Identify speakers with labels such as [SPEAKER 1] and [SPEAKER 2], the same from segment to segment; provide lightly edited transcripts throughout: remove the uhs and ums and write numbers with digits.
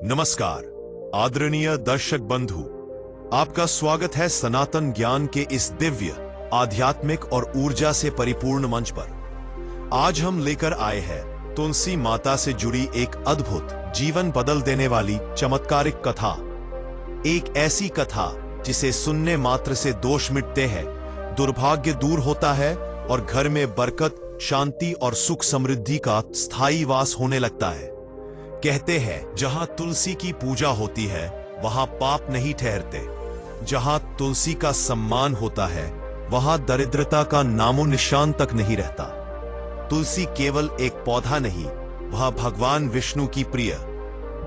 [SPEAKER 1] नमस्कार आदरणीय दर्शक बंधु, आपका स्वागत है सनातन ज्ञान के इस दिव्य आध्यात्मिक और ऊर्जा से परिपूर्ण मंच पर। आज हम लेकर आए हैं तुलसी माता से जुड़ी एक अद्भुत जीवन बदल देने वाली चमत्कारिक कथा। एक ऐसी कथा जिसे सुनने मात्र से दोष मिटते हैं, दुर्भाग्य दूर होता है और घर में बरकत, शांति और सुख समृद्धि का स्थायी वास होने लगता है। कहते हैं जहां तुलसी की पूजा होती है वहां पाप नहीं ठहरते। जहां तुलसी का सम्मान होता है वहां दरिद्रता का नामो निशान तक नहीं रहता। तुलसी केवल एक पौधा नहीं, वह भगवान विष्णु की प्रिय,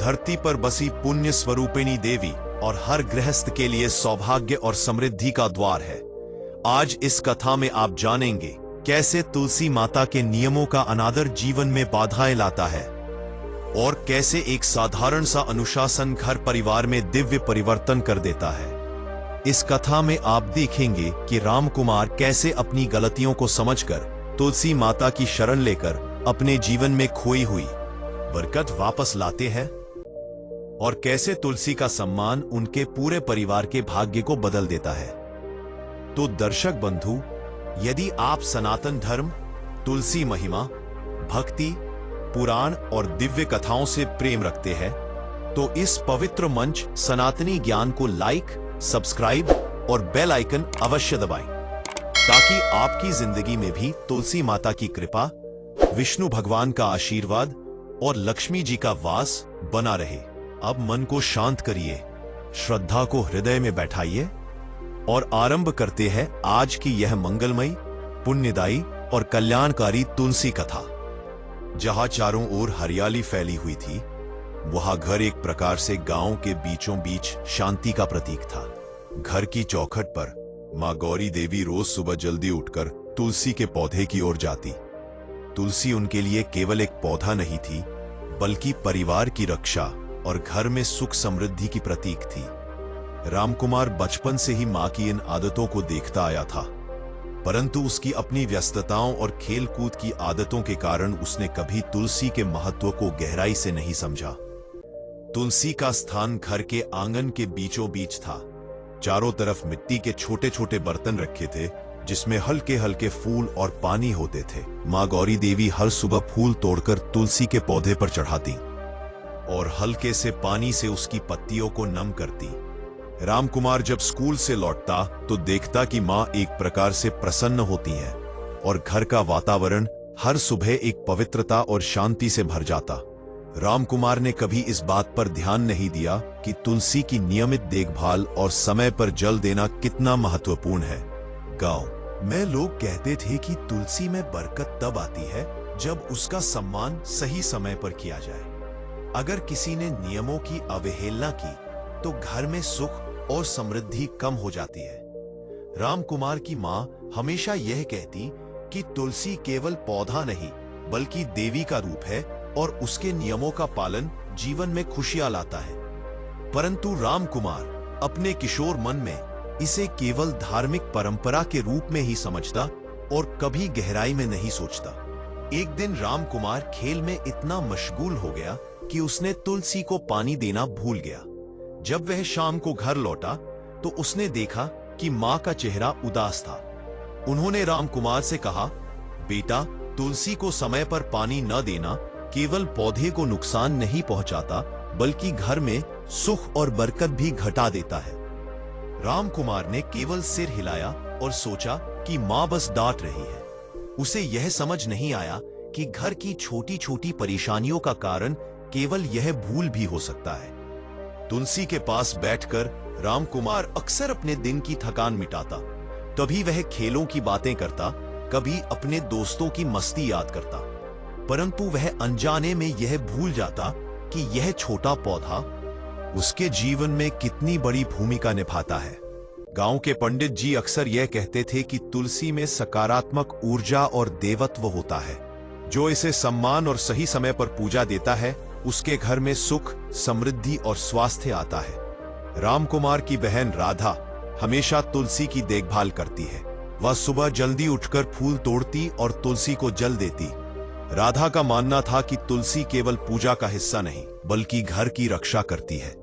[SPEAKER 1] धरती पर बसी पुण्य स्वरूपिणी देवी और हर गृहस्थ के लिए सौभाग्य और समृद्धि का द्वार है। आज इस कथा में आप जानेंगे कैसे तुलसी माता के नियमों का अनादर जीवन में बाधाएं लाता है और कैसे एक साधारण सा अनुशासन घर परिवार में दिव्य परिवर्तन कर देता है। इस कथा में आप देखेंगे कि रामकुमार कैसे अपनी गलतियों को समझकर तुलसी माता की शरण लेकर अपने जीवन में खोई हुई बरकत वापस लाते हैं और कैसे तुलसी का सम्मान उनके पूरे परिवार के भाग्य को बदल देता है। तो दर्शक बंधु, यदि आप सनातन धर्म, तुलसी महिमा, भक्ति, पुराण और दिव्य कथाओं से प्रेम रखते हैं तो इस पवित्र मंच सनातनी ज्ञान को लाइक, सब्सक्राइब और बेल आइकन अवश्य दबाएं ताकि आपकी जिंदगी में भी तुलसी माता की कृपा, विष्णु भगवान का आशीर्वाद और लक्ष्मी जी का वास बना रहे। अब मन को शांत करिए, श्रद्धा को हृदय में बैठाइए और आरंभ करते हैं आज की यह मंगलमयी, पुण्यदायी और कल्याणकारी तुलसी कथा। जहां चारों ओर हरियाली फैली हुई थी, वहां घर एक प्रकार से गांव के बीचों बीच शांति का प्रतीक था। घर की चौखट पर मां गौरी देवी रोज सुबह जल्दी उठकर तुलसी के पौधे की ओर जाती। तुलसी उनके लिए केवल एक पौधा नहीं थी, बल्कि परिवार की रक्षा और घर में सुख समृद्धि की प्रतीक थी। रामकुमार बचपन से ही मां की इन आदतों को देखता आया था, परंतु उसकी अपनी व्यस्तताओं और खेल कूद की आदतों के कारण उसने कभी तुलसी के महत्व को गहराई से नहीं समझा। तुलसी का स्थान घर के आंगन के बीचों बीच था। चारों तरफ मिट्टी के छोटे छोटे बर्तन रखे थे जिसमें हल्के हल्के फूल और पानी होते थे। मां गौरी देवी हर सुबह फूल तोड़कर तुलसी के पौधे पर चढ़ाती और हल्के से पानी से उसकी पत्तियों को नम करती। रामकुमार जब स्कूल से लौटता तो देखता कि मां एक प्रकार से प्रसन्न होती है और घर का वातावरण हर सुबह एक पवित्रता और शांति से भर जाता। रामकुमार ने कभी इस बात पर ध्यान नहीं दिया कि तुलसी की नियमित देखभाल और समय पर जल देना कितना महत्वपूर्ण है। गांव में लोग कहते थे कि तुलसी में बरकत तब आती है जब उसका सम्मान सही समय पर किया जाए। अगर किसी ने नियमों की अवहेलना की तो घर में सुख और समृद्धि कम हो जाती है। रामकुमार की मां हमेशा यह कहती कि तुलसी केवल पौधा नहीं बल्कि देवी का रूप है और उसके नियमों का पालन जीवन में खुशियां लाता है। परंतु रामकुमार अपने किशोर मन में इसे केवल धार्मिक परंपरा के रूप में ही समझता और कभी गहराई में नहीं सोचता। एक दिन रामकुमार खेल में इतना मशगूल हो गया कि उसने तुलसी को पानी देना भूल गया। जब वह शाम को घर लौटा तो उसने देखा कि मां का चेहरा उदास था। उन्होंने रामकुमार से कहा, बेटा, तुलसी को समय पर पानी न देना केवल पौधे को नुकसान नहीं पहुंचाता बल्कि घर में सुख और बरकत भी घटा देता है। रामकुमार ने केवल सिर हिलाया और सोचा कि मां बस डांट रही है। उसे यह समझ नहीं आया कि घर की छोटी छोटी परेशानियों का कारण केवल यह भूल भी हो सकता है। तुलसी के पास बैठकर रामकुमार अक्सर अपने दिन की थकान मिटाता। कभी वह खेलों की बातें करता, कभी अपने दोस्तों की मस्ती याद करता, परंतु वह अनजाने में यह भूल जाता कि यह छोटा पौधा उसके जीवन में कितनी बड़ी भूमिका निभाता है। गांव के पंडित जी अक्सर यह कहते थे कि तुलसी में सकारात्मक ऊर्जा और देवत्व होता है। जो इसे सम्मान और सही समय पर पूजा देता है उसके घर में सुख, समृद्धि और स्वास्थ्य आता है। रामकुमार की बहन राधा हमेशा तुलसी की देखभाल करती है। वह सुबह जल्दी उठकर फूल तोड़ती और तुलसी को जल देती। राधा का मानना था कि तुलसी केवल पूजा का हिस्सा नहीं बल्कि घर की रक्षा करती है।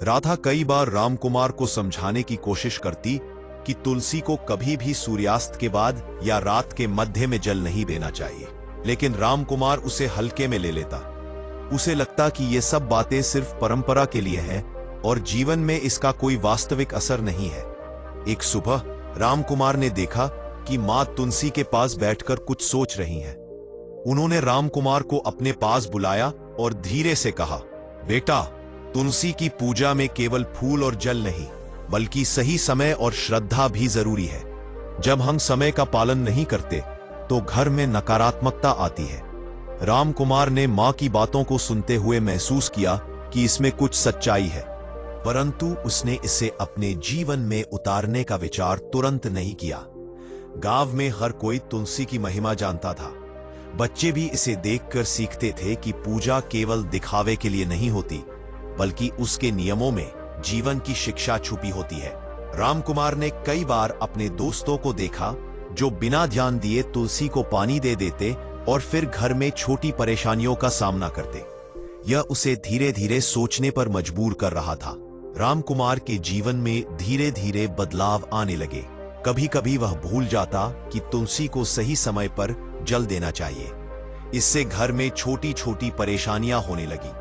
[SPEAKER 1] राधा कई बार रामकुमार को समझाने की कोशिश करती कि तुलसी को कभी भी सूर्यास्त के बाद या रात के मध्य में जल नहीं देना चाहिए, लेकिन रामकुमार उसे हल्के में ले लेता। उसे लगता कि ये सब बातें सिर्फ परंपरा के लिए हैं और जीवन में इसका कोई वास्तविक असर नहीं है। एक सुबह रामकुमार ने देखा कि मां तुलसी के पास बैठकर कुछ सोच रही हैं। उन्होंने रामकुमार को अपने पास बुलाया और धीरे से कहा, बेटा, तुलसी की पूजा में केवल फूल और जल नहीं बल्कि सही समय और श्रद्धा भी जरूरी है। जब हम समय का पालन नहीं करते तो घर में नकारात्मकता आती है। रामकुमार ने मां की बातों को सुनते हुए महसूस किया कि इसमें कुछ सच्चाई है, परंतु उसने इसे अपने जीवन में उतारने का विचार तुरंत नहीं किया। गांव में हर कोई तुलसी की महिमा जानता था। बच्चे भी इसे देखकर सीखते थे कि पूजा केवल दिखावे के लिए नहीं होती बल्कि उसके नियमों में जीवन की शिक्षा छुपी होती है। रामकुमार ने कई बार अपने दोस्तों को देखा जो बिना ध्यान दिए तुलसी को पानी दे देते और फिर घर में छोटी परेशानियों का सामना करते। यह उसे धीरे धीरे सोचने पर मजबूर कर रहा था। रामकुमार के जीवन में धीरे धीरे बदलाव आने लगे। कभी कभी वह भूल जाता कि तुलसी को सही समय पर जल देना चाहिए। इससे घर में छोटी छोटी परेशानियां होने लगी।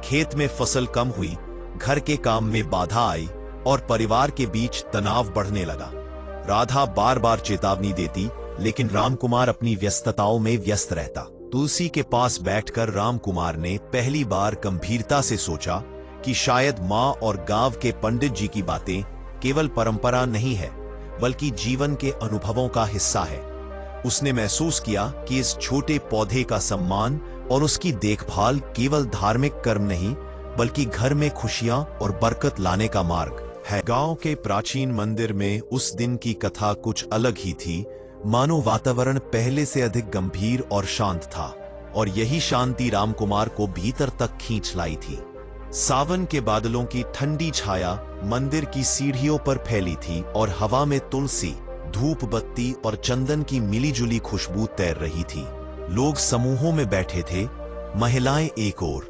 [SPEAKER 1] खेत में फसल कम हुई, घर के काम में बाधा आई और परिवार के बीच तनाव बढ़ने लगा। राधा बार बार चेतावनी देती, लेकिन रामकुमार अपनी व्यस्तताओं में व्यस्त रहता। तुलसी के पास बैठकर रामकुमार ने पहली बार गंभीरता से सोचा कि शायद मां और गांव के पंडित जी की बातें केवल परंपरा नहीं है बल्कि जीवन के अनुभवों का हिस्सा है। उसने महसूस किया कि इस छोटे पौधे का सम्मान और उसकी देखभाल केवल धार्मिक कर्म नहीं बल्कि घर में खुशियां और बरकत लाने का मार्ग है। गांव के प्राचीन मंदिर में उस दिन की कथा कुछ अलग ही थी। मानो वातावरण पहले से अधिक गंभीर और शांत था और यही शांति रामकुमार को भीतर तक खींच लाई थी। सावन के बादलों की ठंडी छाया मंदिर की सीढ़ियों पर फैली थी और हवा में तुलसी, धूप बत्ती और चंदन की मिलीजुली खुशबू तैर रही थी। लोग समूहों में बैठे थे, महिलाएं एक ओर,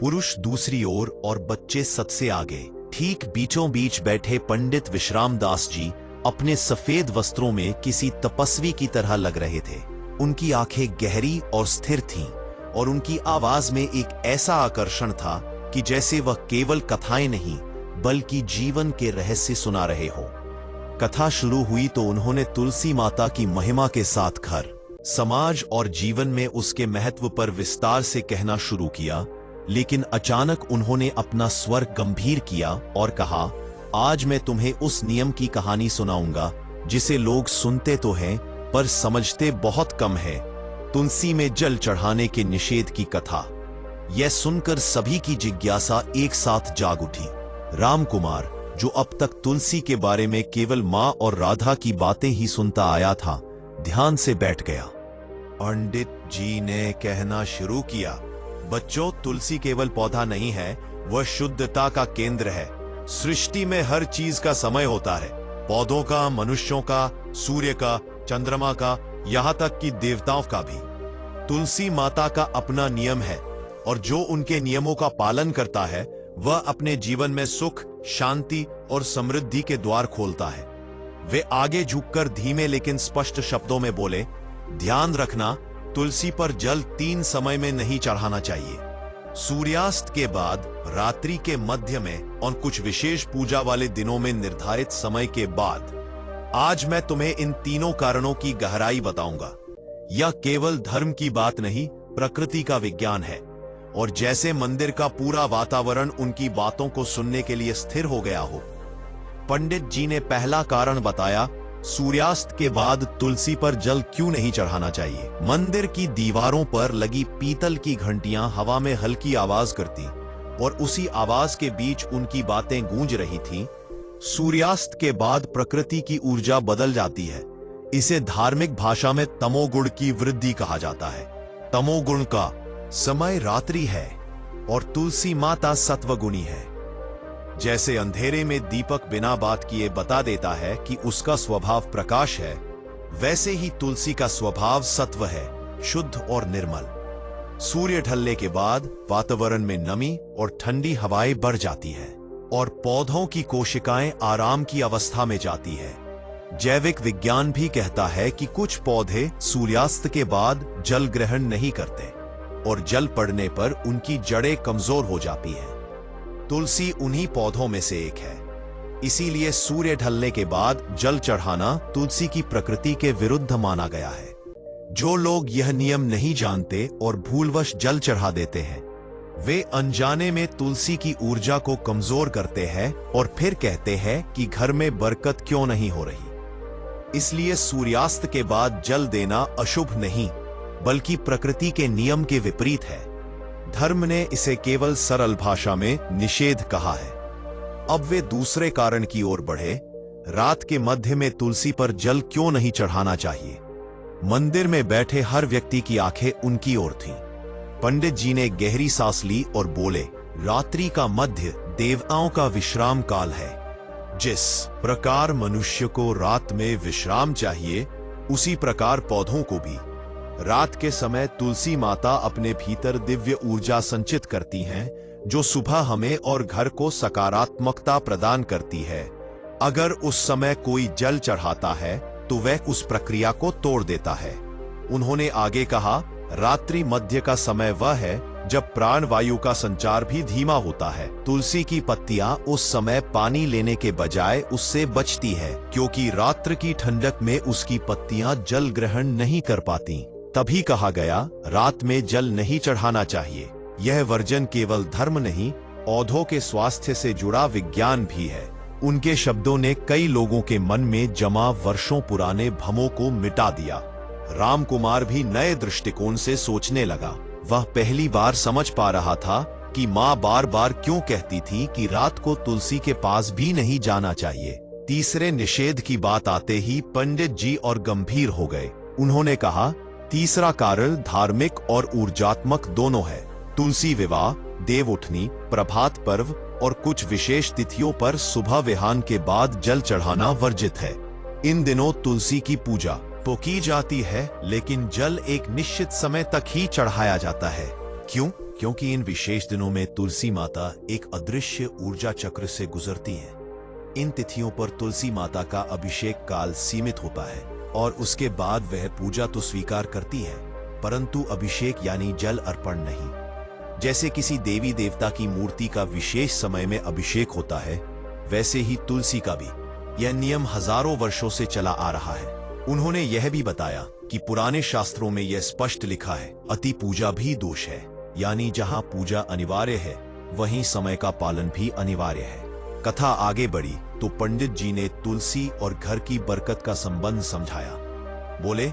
[SPEAKER 1] पुरुष दूसरी ओर और बच्चे सबसे आगे। ठीक बीचों बीच बैठे पंडित विश्राम दास जी अपने सफेद वस्त्रों में किसी तपस्वी की तरह लग रहे थे। उनकी आंखें गहरी और स्थिर थीं और उनकी आवाज में एक ऐसा आकर्षण था कि जैसे वह केवल कथाएं नहीं बल्कि जीवन के रहस्य सुना रहे हो। कथा शुरू हुई तो उन्होंने तुलसी माता की महिमा के साथ घर, समाज और जीवन में उसके महत्व पर विस्तार से कहना शुरू किया, लेकिन अचानक उन्होंने अपना स्वर गंभीर किया और कहा, आज मैं तुम्हें उस नियम की कहानी सुनाऊंगा जिसे लोग सुनते तो हैं पर समझते बहुत कम है, तुलसी में जल चढ़ाने के निषेध की कथा। यह सुनकर सभी की जिज्ञासा एक साथ जाग उठी। रामकुमार, जो अब तक तुलसी के बारे में केवल मां और राधा की बातें ही सुनता आया था, ध्यान से बैठ गया। पंडित जी ने कहना शुरू किया, बच्चों, तुलसी केवल पौधा नहीं है, वह शुद्धता का केंद्र है। सृष्टि में हर चीज का समय होता है, पौधों का, मनुष्यों का, सूर्य का, चंद्रमा का, यहाँ तक कि देवताओं का भी। तुलसी माता का अपना नियम है और जो उनके नियमों का पालन करता है वह अपने जीवन में सुख, शांति और समृद्धि के द्वार खोलता है। वे आगे झुककर धीमे लेकिन स्पष्ट शब्दों में बोले, ध्यान रखना, तुलसी पर जल 3 समय में नहीं चढ़ाना चाहिए, सूर्यास्त के बाद, रात्रि के मध्य में और कुछ विशेष पूजा वाले दिनों में निर्धारित समय के बाद। आज मैं तुम्हें इन तीनों कारणों की गहराई बताऊंगा। यह केवल धर्म की बात नहीं, प्रकृति का विज्ञान है। और जैसे मंदिर का पूरा वातावरण उनकी बातों को सुनने के लिए स्थिर हो गया हो। पंडित जी ने पहला कारण बताया, सूर्यास्त के बाद तुलसी पर जल क्यों नहीं चढ़ाना चाहिए। मंदिर की दीवारों पर लगी पीतल की घंटियां हवा में हल्की आवाज करती और उसी आवाज के बीच उनकी बातें गूंज रही थीं। सूर्यास्त के बाद प्रकृति की ऊर्जा बदल जाती है। इसे धार्मिक भाषा में तमोगुण की वृद्धि कहा जाता है। तमोगुण का समय रात्रि है और तुलसी माता सत्वगुणी है। जैसे अंधेरे में दीपक बिना बात किए बता देता है कि उसका स्वभाव प्रकाश है, वैसे ही तुलसी का स्वभाव सत्व है, शुद्ध और निर्मल। सूर्य ढलने के बाद वातावरण में नमी और ठंडी हवाएं बढ़ जाती है और पौधों की कोशिकाएं आराम की अवस्था में जाती है। जैविक विज्ञान भी कहता है कि कुछ पौधे सूर्यास्त के बाद जल ग्रहण नहीं करते और जल पड़ने पर उनकी जड़ें कमजोर हो जाती हैं। तुलसी उन्हीं पौधों में से एक है। इसीलिए सूर्य ढलने के बाद जल चढ़ाना तुलसी की प्रकृति के विरुद्ध माना गया है। जो लोग यह नियम नहीं जानते और भूलवश जल चढ़ा देते हैं, वे अनजाने में तुलसी की ऊर्जा को कमजोर करते हैं और फिर कहते हैं कि घर में बरकत क्यों नहीं हो रही। इसलिए सूर्यास्त के बाद जल देना अशुभ नहीं, बल्कि प्रकृति के नियम के विपरीत है। धर्म ने इसे केवल सरल भाषा में निषेध कहा है। अब वे दूसरे कारण की ओर बढ़े। रात के मध्य में तुलसी पर जल क्यों नहीं चढ़ाना चाहिए? मंदिर में बैठे हर व्यक्ति की आंखें उनकी ओर थीं। पंडित जी ने गहरी सांस ली और बोले, रात्रि का मध्य देवताओं का विश्राम काल है। जिस प्रकार मनुष्य को रात में विश्राम चाहिए, उसी प्रकार पौधों को भी। रात के समय तुलसी माता अपने भीतर दिव्य ऊर्जा संचित करती हैं, जो सुबह हमें और घर को सकारात्मकता प्रदान करती है। अगर उस समय कोई जल चढ़ाता है तो वह उस प्रक्रिया को तोड़ देता है। उन्होंने आगे कहा, रात्रि मध्य का समय वह है जब प्राण वायु का संचार भी धीमा होता है। तुलसी की पत्तियां उस समय पानी लेने के बजाय उससे बचती है, क्योंकि रात्र की ठंडक में उसकी पत्तियां जल ग्रहण नहीं कर पाती। तभी कहा गया, रात में जल नहीं चढ़ाना चाहिए। यह वर्जन केवल धर्म नहीं, पौधों के स्वास्थ्य से जुड़ा विज्ञान भी है। उनके शब्दों ने कई लोगों के मन में जमा वर्षों पुराने भ्रमों को मिटा दिया। रामकुमार भी नए दृष्टिकोण से सोचने लगा। वह पहली बार समझ पा रहा था कि माँ बार बार क्यों कहती थी कि रात को तुलसी के पास भी नहीं जाना चाहिए। तीसरे निषेध की बात आते ही पंडित जी और गंभीर हो गए। उन्होंने कहा, तीसरा कारण धार्मिक और ऊर्जात्मक दोनों है। तुलसी विवाह, देव उठनी, प्रभात पर्व और कुछ विशेष तिथियों पर सुबह विहान के बाद जल चढ़ाना वर्जित है। इन दिनों तुलसी की पूजा तो की जाती है, लेकिन जल एक निश्चित समय तक ही चढ़ाया जाता है। क्यों? क्योंकि इन विशेष दिनों में तुलसी माता एक अदृश्य ऊर्जा चक्र से गुजरती है। इन तिथियों पर तुलसी माता का अभिषेक काल सीमित होता है और उसके बाद वह पूजा तो स्वीकार करती है, परंतु अभिषेक यानी जल अर्पण नहीं। जैसे किसी देवी देवता की मूर्ति का विशेष समय में अभिषेक होता है, वैसे ही तुलसी का भी यह नियम हजारों वर्षों से चला आ रहा है। उन्होंने यह भी बताया कि पुराने शास्त्रों में यह स्पष्ट लिखा है, अति पूजा भी दोष है, यानी जहां पूजा अनिवार्य है वहीं समय का पालन भी अनिवार्य है। कथा आगे बढ़ी तो पंडित जी ने तुलसी और घर की बरकत का संबंध समझाया। बोले,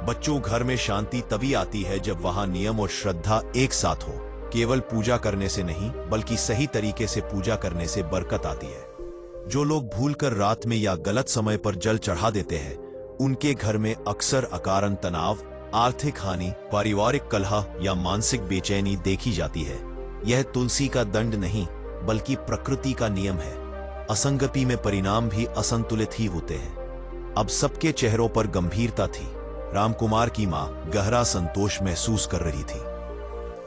[SPEAKER 1] बच्चों, घर में शांति तभी आती है जब वहां नियम और श्रद्धा एक साथ हो। केवल पूजा करने से नहीं, बल्कि सही तरीके से पूजा करने से बरकत आती है। जो लोग भूलकर रात में या गलत समय पर जल चढ़ा देते हैं, उनके घर में अक्सर अकारण तनाव, आर्थिक हानि, पारिवारिक कलह या मानसिक बेचैनी देखी जाती है। यह तुलसी का दंड नहीं, बल्कि प्रकृति का नियम है। असंगति में परिणाम भी असंतुलित ही होते हैं। अब सबके चेहरों पर गंभीरता थी। रामकुमार की मां गहरा संतोष महसूस कर रही थी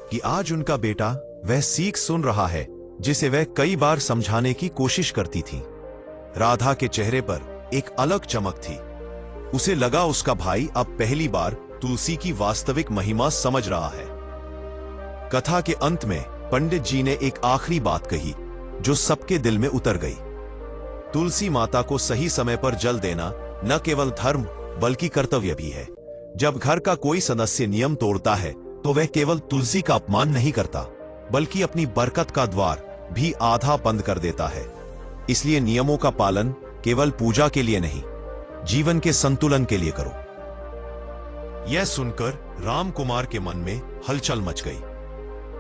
[SPEAKER 1] कि आज उनका बेटा वह सीख सुन रहा है जिसे वह कई बार समझाने की कोशिश करती थी। राधा के चेहरे पर एक अलग चमक थी। उसे लगा उसका भाई अब पहली बार तुलसी की वास्तविक महिमा समझ रहा है। कथा के अंत में पंडित जी ने एक आखिरी बात कही जो सबके दिल में उतर गई। तुलसी माता को सही समय पर जल देना न केवल धर्म बल्कि कर्तव्य भी है। जब घर का कोई सदस्य नियम तोड़ता है तो वह केवल तुलसी का अपमान नहीं करता, बल्कि अपनी बरकत का द्वार भी आधा बंद कर देता है। इसलिए नियमों का पालन केवल पूजा के लिए नहीं, जीवन के संतुलन के लिए करो। यह सुनकर रामकुमार के मन में हलचल मच गई।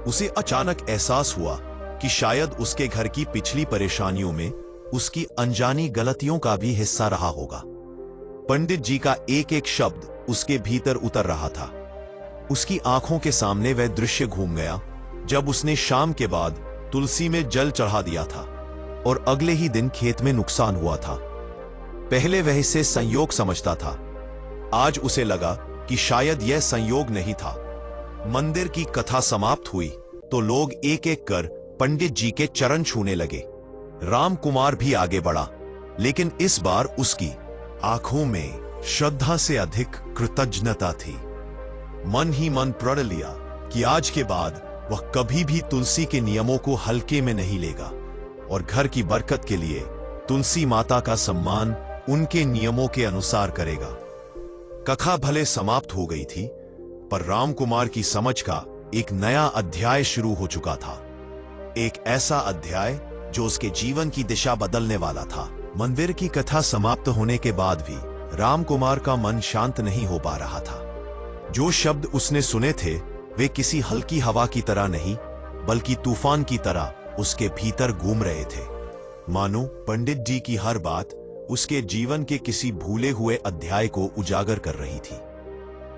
[SPEAKER 1] उसे अचानक एहसास हुआ कि शायद उसके घर की पिछली परेशानियों में उसकी अनजानी गलतियों का भी हिस्सा रहा होगा। पंडित जी का एक एक शब्द उसके भीतर उतर रहा था। उसकी आंखों के सामने वह दृश्य घूम गया जब उसने शाम के बाद तुलसी में जल चढ़ा दिया था और अगले ही दिन खेत में नुकसान हुआ था। पहले वह इसे संयोग समझता था, आज उसे लगा कि शायद यह संयोग नहीं था। मंदिर की कथा समाप्त हुई तो लोग एक एक कर पंडित जी के चरण छूने लगे। राम कुमार भी आगे बढ़ा, लेकिन इस बार उसकी आंखों में श्रद्धा से अधिक कृतज्ञता थी। मन ही मन प्रण लिया कि आज के बाद वह कभी भी तुलसी के नियमों को हल्के में नहीं लेगा और घर की बरकत के लिए तुलसी माता का सम्मान उनके नियमों के अनुसार करेगा। कथा भले समाप्त हो गई थी, पर रामकुमार की समझ का एक नया अध्याय शुरू हो चुका था। एक ऐसा अध्याय जो उसके जीवन की दिशा बदलने वाला था। मंदिर की कथा समाप्त होने के बाद भी रामकुमार का मन शांत नहीं हो पा रहा था। जो शब्द उसने सुने थे वे किसी हल्की हवा की तरह नहीं, बल्कि तूफान की तरह उसके भीतर घूम रहे थे। मानो पंडित जी की हर बात उसके जीवन के किसी भूले हुए अध्याय को उजागर कर रही थी।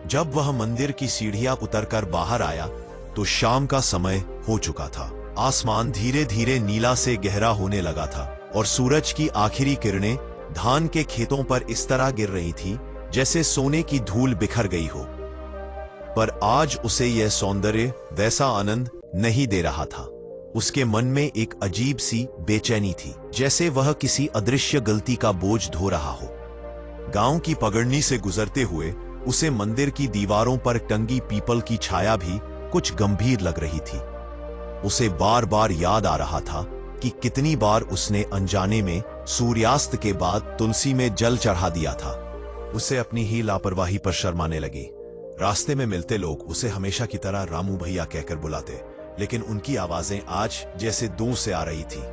[SPEAKER 1] जब वह मंदिर की सीढ़ियां उतरकर बाहर आया तो शाम का समय हो चुका था। आसमान धीरे धीरे नीला से गहरा होने लगा था और सूरज की आखिरी किरणें धान के खेतों पर इस तरह गिर रही थी जैसे सोने की धूल बिखर गई हो। पर आज उसे यह सौंदर्य वैसा आनंद नहीं दे रहा था। उसके मन में एक अजीब सी बेचैनी थी, जैसे वह किसी अदृश्य गलती का बोझ ढो रहा हो। गांव की पगडंडी से गुजरते हुए उसे मंदिर की दीवारों पर टंगी पीपल की छाया भी कुछ गंभीर लग रही थी। उसे बार बार याद आ रहा था कि कितनी बार उसने अनजाने में सूर्यास्त के बाद तुलसी में जल चढ़ा दिया था। उसे अपनी ही लापरवाही पर शर्म आने लगी। रास्ते में मिलते लोग उसे हमेशा की तरह रामू भैया कहकर बुलाते, लेकिन उनकी आवाजें आज जैसे दूर से आ रही थी।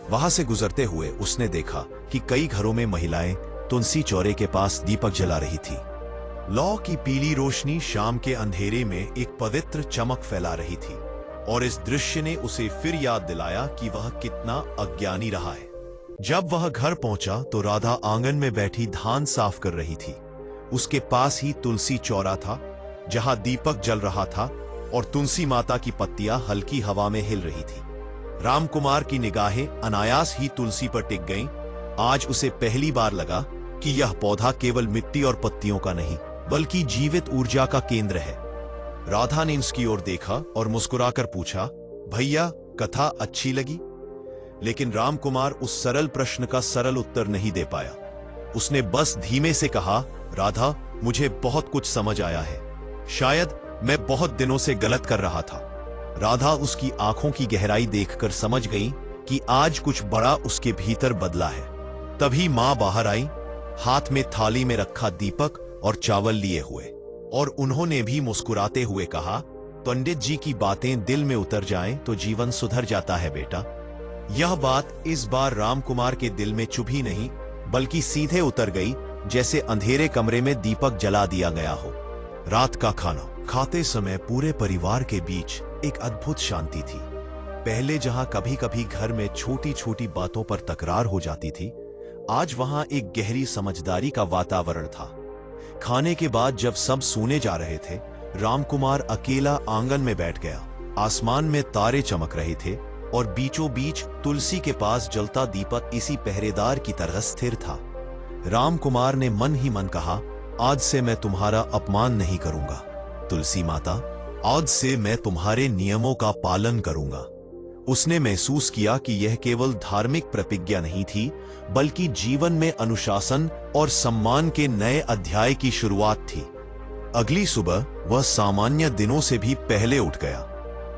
[SPEAKER 1] वहां से गुजरते हुए उसने देखा कि कई घरों में महिलाएं तुलसी चौरे के पास दीपक जला रही थी। लौ की पीली रोशनी शाम के अंधेरे में एक पवित्र चमक फैला रही थी और इस दृश्य ने उसे फिर याद दिलाया कि वह कितना अज्ञानी रहा है। जब वह घर पहुंचा तो राधा आंगन में बैठी धान साफ कर रही थी। उसके पास ही तुलसी चौरा था जहां दीपक जल रहा था और तुलसी माता की पत्तियां हल्की हवा में हिल रही थी। रामकुमार की निगाहें अनायास ही तुलसी पर टिक गईं। आज उसे पहली बार लगा कि यह पौधा केवल मिट्टी और पत्तियों का नहीं, बल्कि जीवित ऊर्जा का केंद्र है। राधा ने उसकी ओर देखा और मुस्कुराकर पूछा, भैया कथा अच्छी लगी? लेकिन रामकुमार उस सरल प्रश्न का सरल उत्तर नहीं दे पाया। उसने बस धीमे से कहा, राधा मुझे बहुत कुछ समझ आया है। शायद मैं बहुत दिनों से गलत कर रहा था। राधा उसकी आंखों की गहराई देखकर समझ गई कि आज कुछ बड़ा उसके भीतर बदला है। तभी मां बाहर आई, हाथ में थाली में रखा दीपक और चावल लिए हुए, और उन्होंने भी मुस्कुराते हुए कहा, पंडित जी की बातें दिल में उतर जाएं तो जीवन सुधर जाता है बेटा। यह बात इस बार रामकुमार के दिल में चुभी नहीं, बल्कि सीधे उतर गई जैसे अंधेरे कमरे में दीपक जला दिया गया हो। रात का खाना खाते समय पूरे परिवार के बीच एक अद्भुत शांति थी। पहले जहां कभी कभी घर में छोटी छोटी बातों पर तकरार हो जाती थी, आज वहां एक गहरी समझदारी का वातावरण था। खाने के बाद जब सब सोने जा रहे थे, रामकुमार अकेला आंगन में बैठ गया। आसमान में तारे चमक रहे थे और बीचों बीच तुलसी के पास जलता दीपक इसी पहरेदार की तरह स्थिर था। रामकुमार ने मन ही मन कहा, आज से मैं तुम्हारा अपमान नहीं करूंगा तुलसी माता, आज से मैं तुम्हारे नियमों का पालन करूंगा। उसने महसूस किया कि यह केवल धार्मिक प्रतिज्ञा नहीं थी, बल्कि जीवन में अनुशासन और सम्मान के नए अध्याय की शुरुआत थी। अगली सुबह वह सामान्य दिनों से भी पहले उठ गया।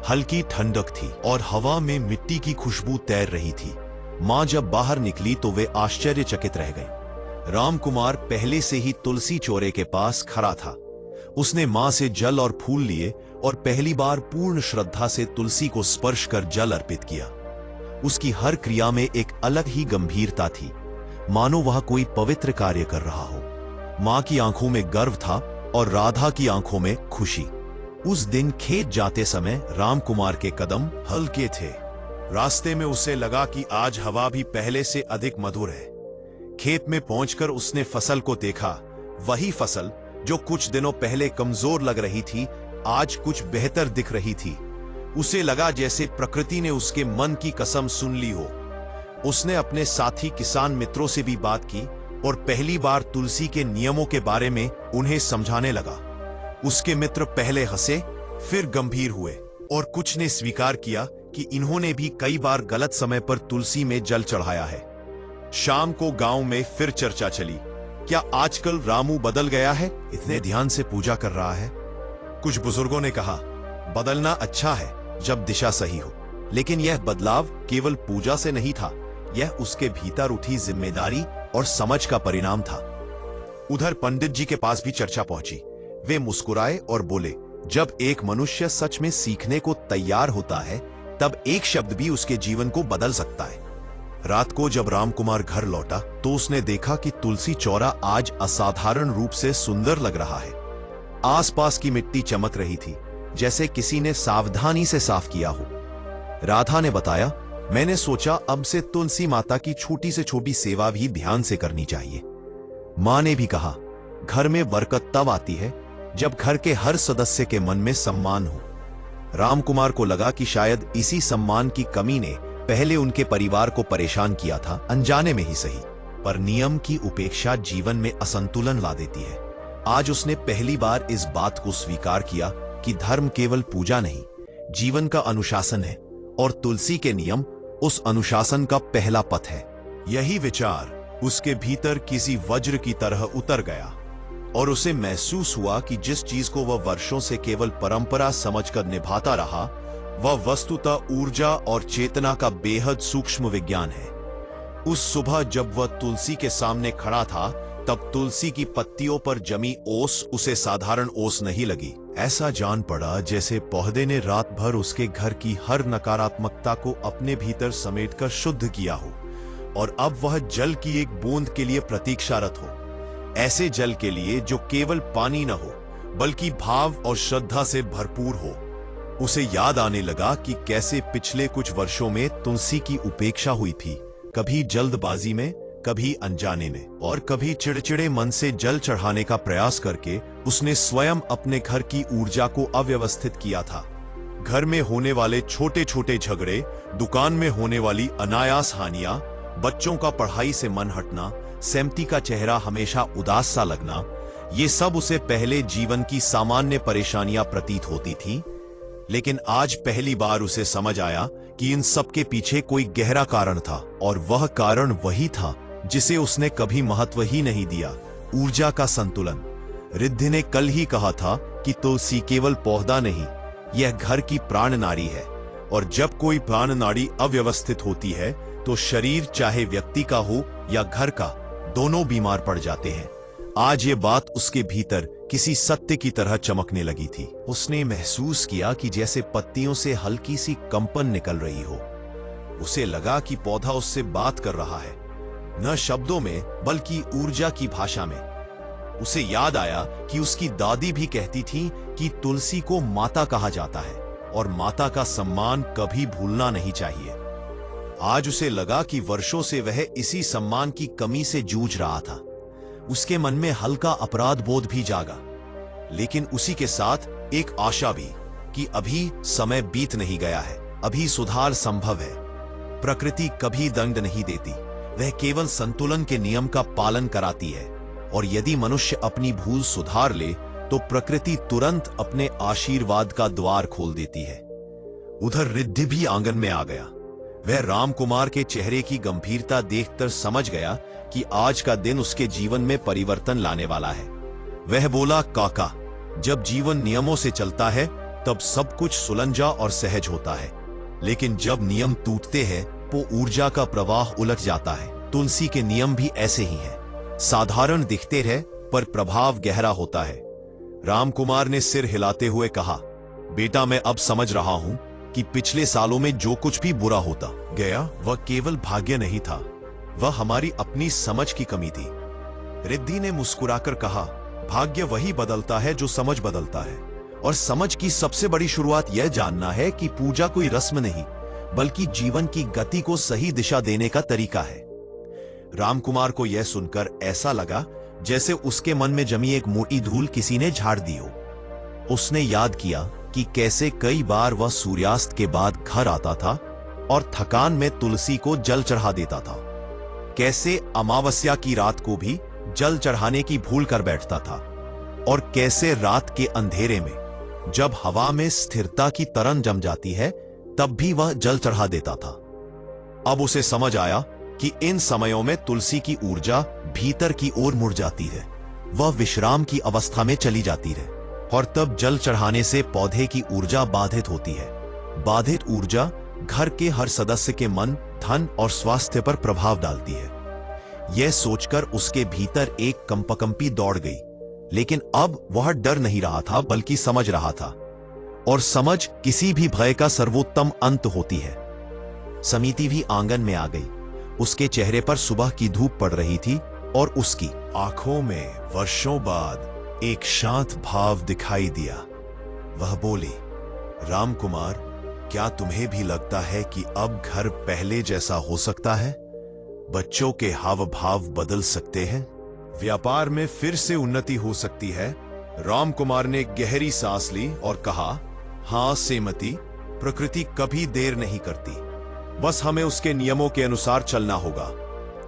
[SPEAKER 1] हल्की ठंडक थी और हवा में मिट्टी की खुशबू तैर रही थी। मां जब बाहर निकली तो वे आश्चर्यचकित रह गई। रामकुमार पहले से ही तुलसी चौरे के पास खड़ा था। उसने मां से जल और फूल लिए और पहली बार पूर्ण श्रद्धा से तुलसी को स्पर्श कर जल अर्पित किया। उसकी हर क्रिया में एक अलग ही गंभीरता थी, मानो वह कोई पवित्र कार्य कर रहा हो। मां की आंखों में गर्व था और राधा की आंखों में खुशी। उस दिन खेत जाते समय रामकुमार के कदम हल्के थे। रास्ते में उसे लगा कि आज हवा भी पहले से अधिक मधुर है। खेत में पहुंचकर उसने फसल को देखा। वही फसल जो कुछ दिनों पहले कमजोर लग रही थी, आज कुछ बेहतर दिख रही थी। उसे लगा जैसे प्रकृति ने उसके मन की कसम सुन ली हो। उसने अपने साथी किसान मित्रों से भी बात की और पहली बार तुलसी के नियमों के बारे में उन्हें समझाने लगा। उसके मित्र पहले हंसे, फिर गंभीर हुए और कुछ ने स्वीकार किया कि इन्होंने भी कई बार गलत समय पर तुलसी में जल चढ़ाया है। शाम को गांव में फिर चर्चा चली, क्या आजकल रामू बदल गया है, इतने ध्यान से पूजा कर रहा है? कुछ बुजुर्गों ने कहा, बदलना अच्छा है जब दिशा सही हो, लेकिन यह बदलाव केवल पूजा से नहीं था, यह उसके भीतर उठी जिम्मेदारी और समझ का परिणाम था। उधर पंडित जी के पास भी चर्चा पहुंची। वे मुस्कुराए और बोले, जब एक मनुष्य सच में सीखने को तैयार होता है, तब एक शब्द भी उसके जीवन को बदल सकता है। रात को जब रामकुमार घर लौटा तो उसने देखा कि तुलसी चौरा आज असाधारण रूप से सुंदर लग रहा है। आसपास की मिट्टी चमक रही थी, जैसे किसी ने सावधानी से साफ किया हो। राधा ने बताया, मैंने सोचा अब से तुलसी माता की छोटी से छोटी सेवा भी ध्यान से करनी चाहिए। मां ने भी कहा, घर में बरकत तब आती है जब घर के हर सदस्य के मन में सम्मान हो। रामकुमार को लगा कि शायद इसी सम्मान की कमी ने पहले उनके परिवार को परेशान किया था, अनजाने में ही सही, पर नियम की उपेक्षा जीवन में असंतुलन ला देती है। आज उसने पहली बार इस बात को स्वीकार किया कि धर्म केवल पूजा नहीं, जीवन का अनुशासन है और तुलसी के नियम उस अनुशासन का पहला पथ है। यही विचार उसके भीतर किसी वज्र की तरह उतर गया और उसे महसूस हुआ कि जिस चीज को वह वर्षों से केवल परंपरा समझकर निभाता रहा, वह वस्तुतः ऊर्जा और चेतना का बेहद सूक्ष्म विज्ञान है। उस सुबह जब वह तुलसी के सामने खड़ा था, तब तुलसी की पत्तियों पर जमी ओस उसे साधारण ओस नहीं लगी। ऐसा जान पड़ा जैसे पौधे ने रात भर उसके घर की हर नकारात्मकता को अपने भीतर समेटकर शुद्ध किया हो और अब वह जल की एक बूंद के लिए प्रतीक्षारत हो। ऐसे जल के लिए जो केवल पानी न हो, बल्कि भाव और श्रद्धा से भरपूर हो। उसे याद आने लगा कि कैसे पिछले कुछ वर्षों में तुलसी की उपेक्षा हुई थी, कभी जल्दबाजी में, कभी अनजाने में, और कभी चिड़चिड़े मन से जल चढ़ाने का प्रयास करके उसने स्वयं अपने घर की ऊर्जा को अव्यवस्थित किया था। घर में होने वाले छोटे छोटे झगड़े, दुकान में होने वाली अनायास हानियां, बच्चों का पढ़ाई से मन हटना, सैमती का चेहरा हमेशा उदास सा लगना, ये सब उसे पहले जीवन की सामान्य परेशानियां प्रतीत होती थी। लेकिन आज पहली बार उसे समझ आया कि इन सब के पीछे कोई गहरा कारण था, और वह कारण वही था जिसे उसने कभी महत्व ही नहीं दिया, ऊर्जा का संतुलन। रिद्धि ने कल ही कहा था कि तुलसी केवल पौधा नहीं, यह घर की प्राण नाड़ी है, और जब कोई प्राण नाड़ी अव्यवस्थित होती है तो शरीर, चाहे व्यक्ति का हो या घर का, दोनों बीमार पड़ जाते हैं। आज ये बात उसके भीतर किसी सत्य की तरह चमकने लगी थी। उसने महसूस किया कि जैसे पत्तियों से हल्की सी कंपन निकल रही हो। उसे लगा कि पौधा उससे बात कर रहा है, न शब्दों में बल्कि ऊर्जा की भाषा में। उसे याद आया कि उसकी दादी भी कहती थी कि तुलसी को माता कहा जाता है और माता का सम्मान कभी भूलना नहीं चाहिए। आज उसे लगा कि वर्षों से वह इसी सम्मान की कमी से जूझ रहा था। उसके मन में हल्का अपराध बोध भी जागा, लेकिन उसी के साथ एक आशा भी कि अभी समय बीत नहीं गया है, अभी सुधार संभव है। प्रकृति कभी दंड नहीं देती, वह केवल संतुलन के नियम का पालन कराती है, और यदि मनुष्य अपनी भूल सुधार ले तो प्रकृति तुरंत अपने आशीर्वाद का द्वार खोल देती है। उधर रिद्धि भी आंगन में आ गया। वह रामकुमार के चेहरे की गंभीरता देखकर समझ गया कि आज का दिन उसके जीवन में परिवर्तन लाने वाला है। वह बोला, काका, जब जीवन नियमों से चलता है तब सब कुछ सुलझा और सहज होता है, लेकिन जब नियम टूटते हैं तो ऊर्जा का प्रवाह उलट जाता है। तुलसी के नियम भी ऐसे ही हैं, साधारण दिखते हैं पर प्रभाव गहरा होता है। रामकुमार ने सिर हिलाते हुए कहा, बेटा, मैं अब समझ रहा हूं कि पिछले सालों में जो कुछ भी बुरा होता गया वह केवल भाग्य नहीं था, वह हमारी अपनी समझ की कमी थी। रिद्धि ने मुस्कुराकर कहा, भाग्य वही बदलता है जो समझ बदलता है, और समझ की सबसे बड़ी शुरुआत यह जानना है कि पूजा कोई रस्म नहीं, बल्कि जीवन की गति को सही दिशा देने का तरीका है। रामकुमार को यह सुनकर ऐसा लगा जैसे उसके मन में जमी एक मोटी धूल किसी ने झाड़ दी हो। उसने याद किया कि कैसे कई बार वह सूर्यास्त के बाद घर आता था और थकान में तुलसी को जल चढ़ा देता था, कैसे अमावस्या की रात को भी जल चढ़ाने की भूल कर बैठता था। और कैसे रात के अंधेरे में जब हवा में स्थिरता की तरंग जम जाती है तब भी वह जल चढ़ा देता था। अब उसे समझ आया कि इन समयों में तुलसी की ऊर्जा भीतर की ओर मुड़ जाती है, वह विश्राम की अवस्था में चली जाती है और तब जल चढ़ाने से पौधे की ऊर्जा बाधित होती है। बाधित ऊर्जा घर के हर सदस्य के मन, धन और स्वास्थ्य पर प्रभाव डालती है। यह सोचकर उसके भीतर एक कंपकंपी दौड़ गई, लेकिन अब वह डर नहीं रहा था बल्कि समझ रहा था, और समझ किसी भी भय का सर्वोत्तम अंत होती है। समिति भी आंगन में आ गई। उसके चेहरे पर सुबह की धूप पड़ रही थी और उसकी आंखों में वर्षों बाद एक शांत भाव दिखाई दिया। वह बोली, रामकुमार, क्या तुम्हें भी लगता है कि अब घर पहले जैसा हो सकता है? बच्चों के हाव भाव बदल सकते हैं, व्यापार में फिर से उन्नति हो सकती है। रामकुमार ने गहरी सांस ली और कहा, हां सेमती, प्रकृति कभी देर नहीं करती, बस हमें उसके नियमों के अनुसार चलना होगा।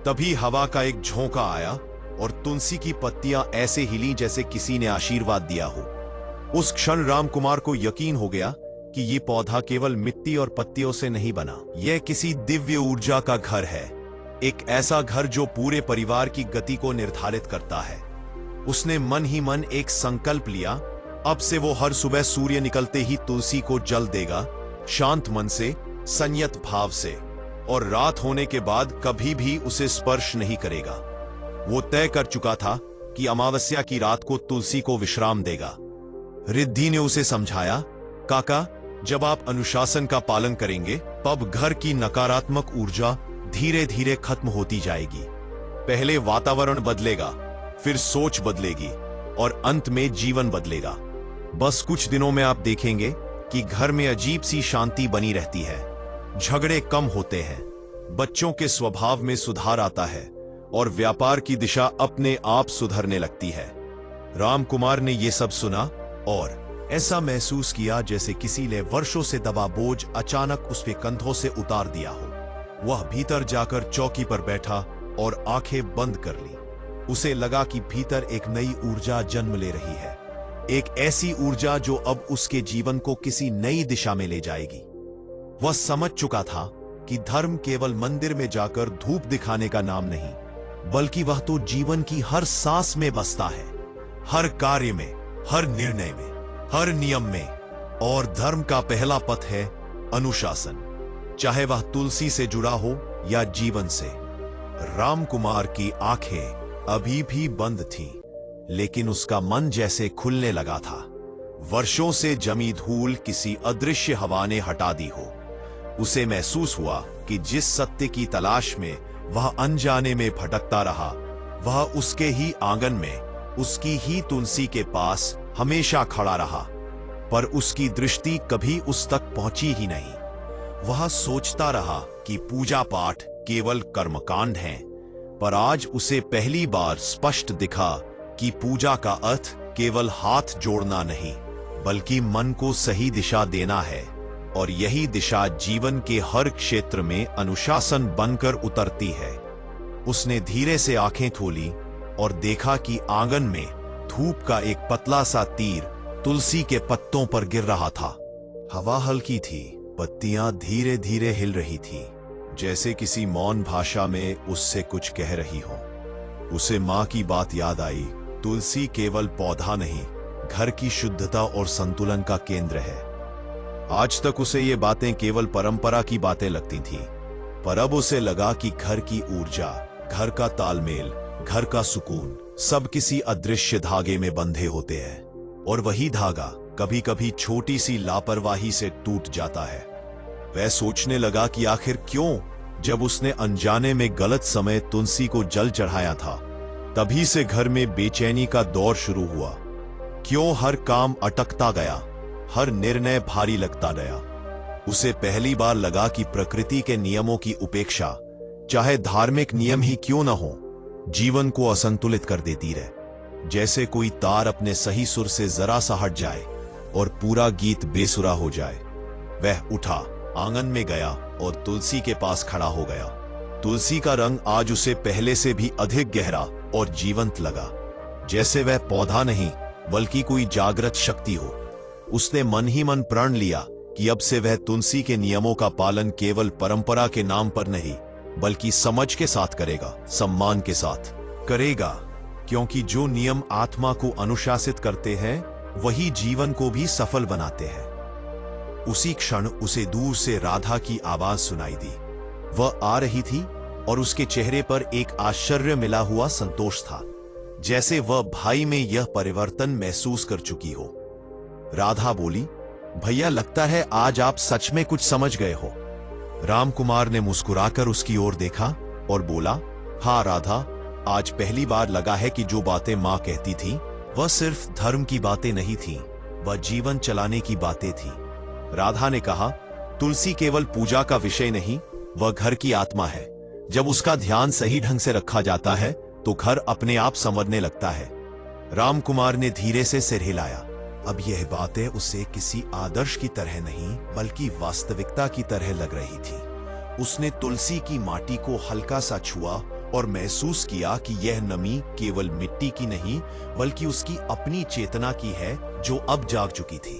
[SPEAKER 1] तभी हवा का एक झोंका आया और तुलसी की पत्तियां ऐसे हिली जैसे किसी ने आशीर्वाद दिया हो। उस क्षण रामकुमार को यकीन हो गया कि ये पौधा केवल मिट्टी और पत्तियों से नहीं बना, यह किसी दिव्य ऊर्जा का घर है, एक ऐसा घर जो पूरे परिवार की गति को निर्धारित करता है। उसने मन ही मन एक संकल्प लिया, अब से वो हर सुबह सूर्य निकलते ही तुलसी को जल देगा, शांत मन से, संयत भाव से, और रात होने के बाद कभी भी उसे स्पर्श नहीं करेगा। वो तय कर चुका था कि अमावस्या की रात को तुलसी को विश्राम देगा। रिद्धि ने उसे समझाया, काका, जब आप अनुशासन का पालन करेंगे तब घर की नकारात्मक ऊर्जा धीरे धीरे खत्म होती जाएगी। पहले वातावरण बदलेगा, फिर सोच बदलेगी और अंत में जीवन बदलेगा। बस कुछ दिनों में आप देखेंगे कि घर में अजीब सी शांति बनी रहती है, झगड़े कम होते हैं, बच्चों के स्वभाव में सुधार आता है और व्यापार की दिशा अपने आप सुधरने लगती है। रामकुमार ने यह सब सुना और ऐसा महसूस किया जैसे किसी ने वर्षों से दबा बोझ अचानक उसके कंधों से उतार दिया हो। वह भीतर जाकर चौकी पर बैठा और आंखें बंद कर ली। उसे लगा कि भीतर एक नई ऊर्जा जन्म ले रही है, एक ऐसी ऊर्जा जो अब उसके जीवन को किसी नई दिशा में ले जाएगी। वह समझ चुका था कि धर्म केवल मंदिर में जाकर धूप दिखाने का नाम नहीं, बल्कि वह तो जीवन की हर सांस में बसता है, हर कार्य में, हर निर्णय में, हर नियम में। और धर्म का पहला पथ है अनुशासन, चाहे वह तुलसी से जुड़ा हो या जीवन से। रामकुमार की आंखें अभी भी बंद थीं, लेकिन उसका मन जैसे खुलने लगा था। वर्षों से जमी धूल किसी अदृश्य हवा ने हटा दी हो। उसे महसूस हुआ कि जिस सत्य की तलाश में वह अनजाने में भटकता रहा, वह उसके ही आंगन में, उसकी ही तुलसी के पास हमेशा खड़ा रहा, पर उसकी दृष्टि कभी उस तक पहुंची ही नहीं। वह सोचता रहा कि पूजा पाठ केवल कर्मकांड हैं, पर आज उसे पहली बार स्पष्ट दिखा कि पूजा का अर्थ केवल हाथ जोड़ना नहीं, बल्कि मन को सही दिशा देना है, और यही दिशा जीवन के हर क्षेत्र में अनुशासन बनकर उतरती है। उसने धीरे से आंखें खोली और देखा कि आंगन में धूप का एक पतला सा तीर तुलसी के पत्तों पर गिर रहा था। हवा हल्की थी, पत्तियां धीरे धीरे हिल रही थी, जैसे किसी मौन भाषा में उससे कुछ कह रही हो। उसे मां की बात याद आई, तुलसी केवल पौधा नहीं, घर की शुद्धता और संतुलन का केंद्र है। आज तक उसे ये बातें केवल परंपरा की बातें लगती थीं, पर अब उसे लगा कि घर की ऊर्जा, घर का तालमेल, घर का सुकून सब किसी अदृश्य धागे में बंधे होते हैं, और वही धागा कभी कभी छोटी सी लापरवाही से टूट जाता है। वह सोचने लगा कि आखिर क्यों, जब उसने अनजाने में गलत समय तुलसी को जल चढ़ाया था, तभी से घर में बेचैनी का दौर शुरू हुआ। क्यों हर काम अटकता गया, हर निर्णय भारी लगता गया। उसे पहली बार लगा कि प्रकृति के नियमों की उपेक्षा, चाहे धार्मिक नियम ही क्यों न हो, जीवन को असंतुलित कर देती रहे। जैसे कोई तार अपने सही सुर से जरा सा हट जाए और पूरा गीत बेसुरा हो जाए। वह उठा, आंगन में गया और तुलसी के पास खड़ा हो गया। तुलसी का रंग आज उसे पहले से भी अधिक गहरा और जीवंत लगा, जैसे वह पौधा नहीं बल्कि कोई जागृत शक्ति हो। उसने मन ही मन प्रण लिया कि अब से वह तुलसी के नियमों का पालन केवल परंपरा के नाम पर नहीं, बल्कि समझ के साथ करेगा, सम्मान के साथ करेगा, क्योंकि जो नियम आत्मा को अनुशासित करते हैं वही जीवन को भी सफल बनाते हैं। उसी क्षण उसे दूर से राधा की आवाज सुनाई दी। वह आ रही थी और उसके चेहरे पर एक आश्चर्य मिला हुआ संतोष था, जैसे वह भाई में यह परिवर्तन महसूस कर चुकी हो। राधा बोली, भैया लगता है आज आप सच में कुछ समझ गए हो। रामकुमार ने मुस्कुराकर उसकी ओर देखा और बोला, हाँ राधा, आज पहली बार लगा है कि जो बातें मां कहती थी वह सिर्फ धर्म की बातें नहीं थी, वह जीवन चलाने की बातें थी। राधा ने कहा, तुलसी केवल पूजा का विषय नहीं, वह घर की आत्मा है। जब उसका ध्यान सही ढंग से रखा जाता है तो घर अपने आप संवरने लगता है। रामकुमार ने धीरे से सिर हिलाया। अब यह बातें उसे किसी आदर्श की तरह नहीं, बल्कि वास्तविकता की तरह लग रही थी। उसने तुलसी की माटी को हल्का सा छुआ और महसूस किया कि यह नमी केवल मिट्टी की नहीं, बल्कि उसकी अपनी चेतना की है, जो अब जाग चुकी थी।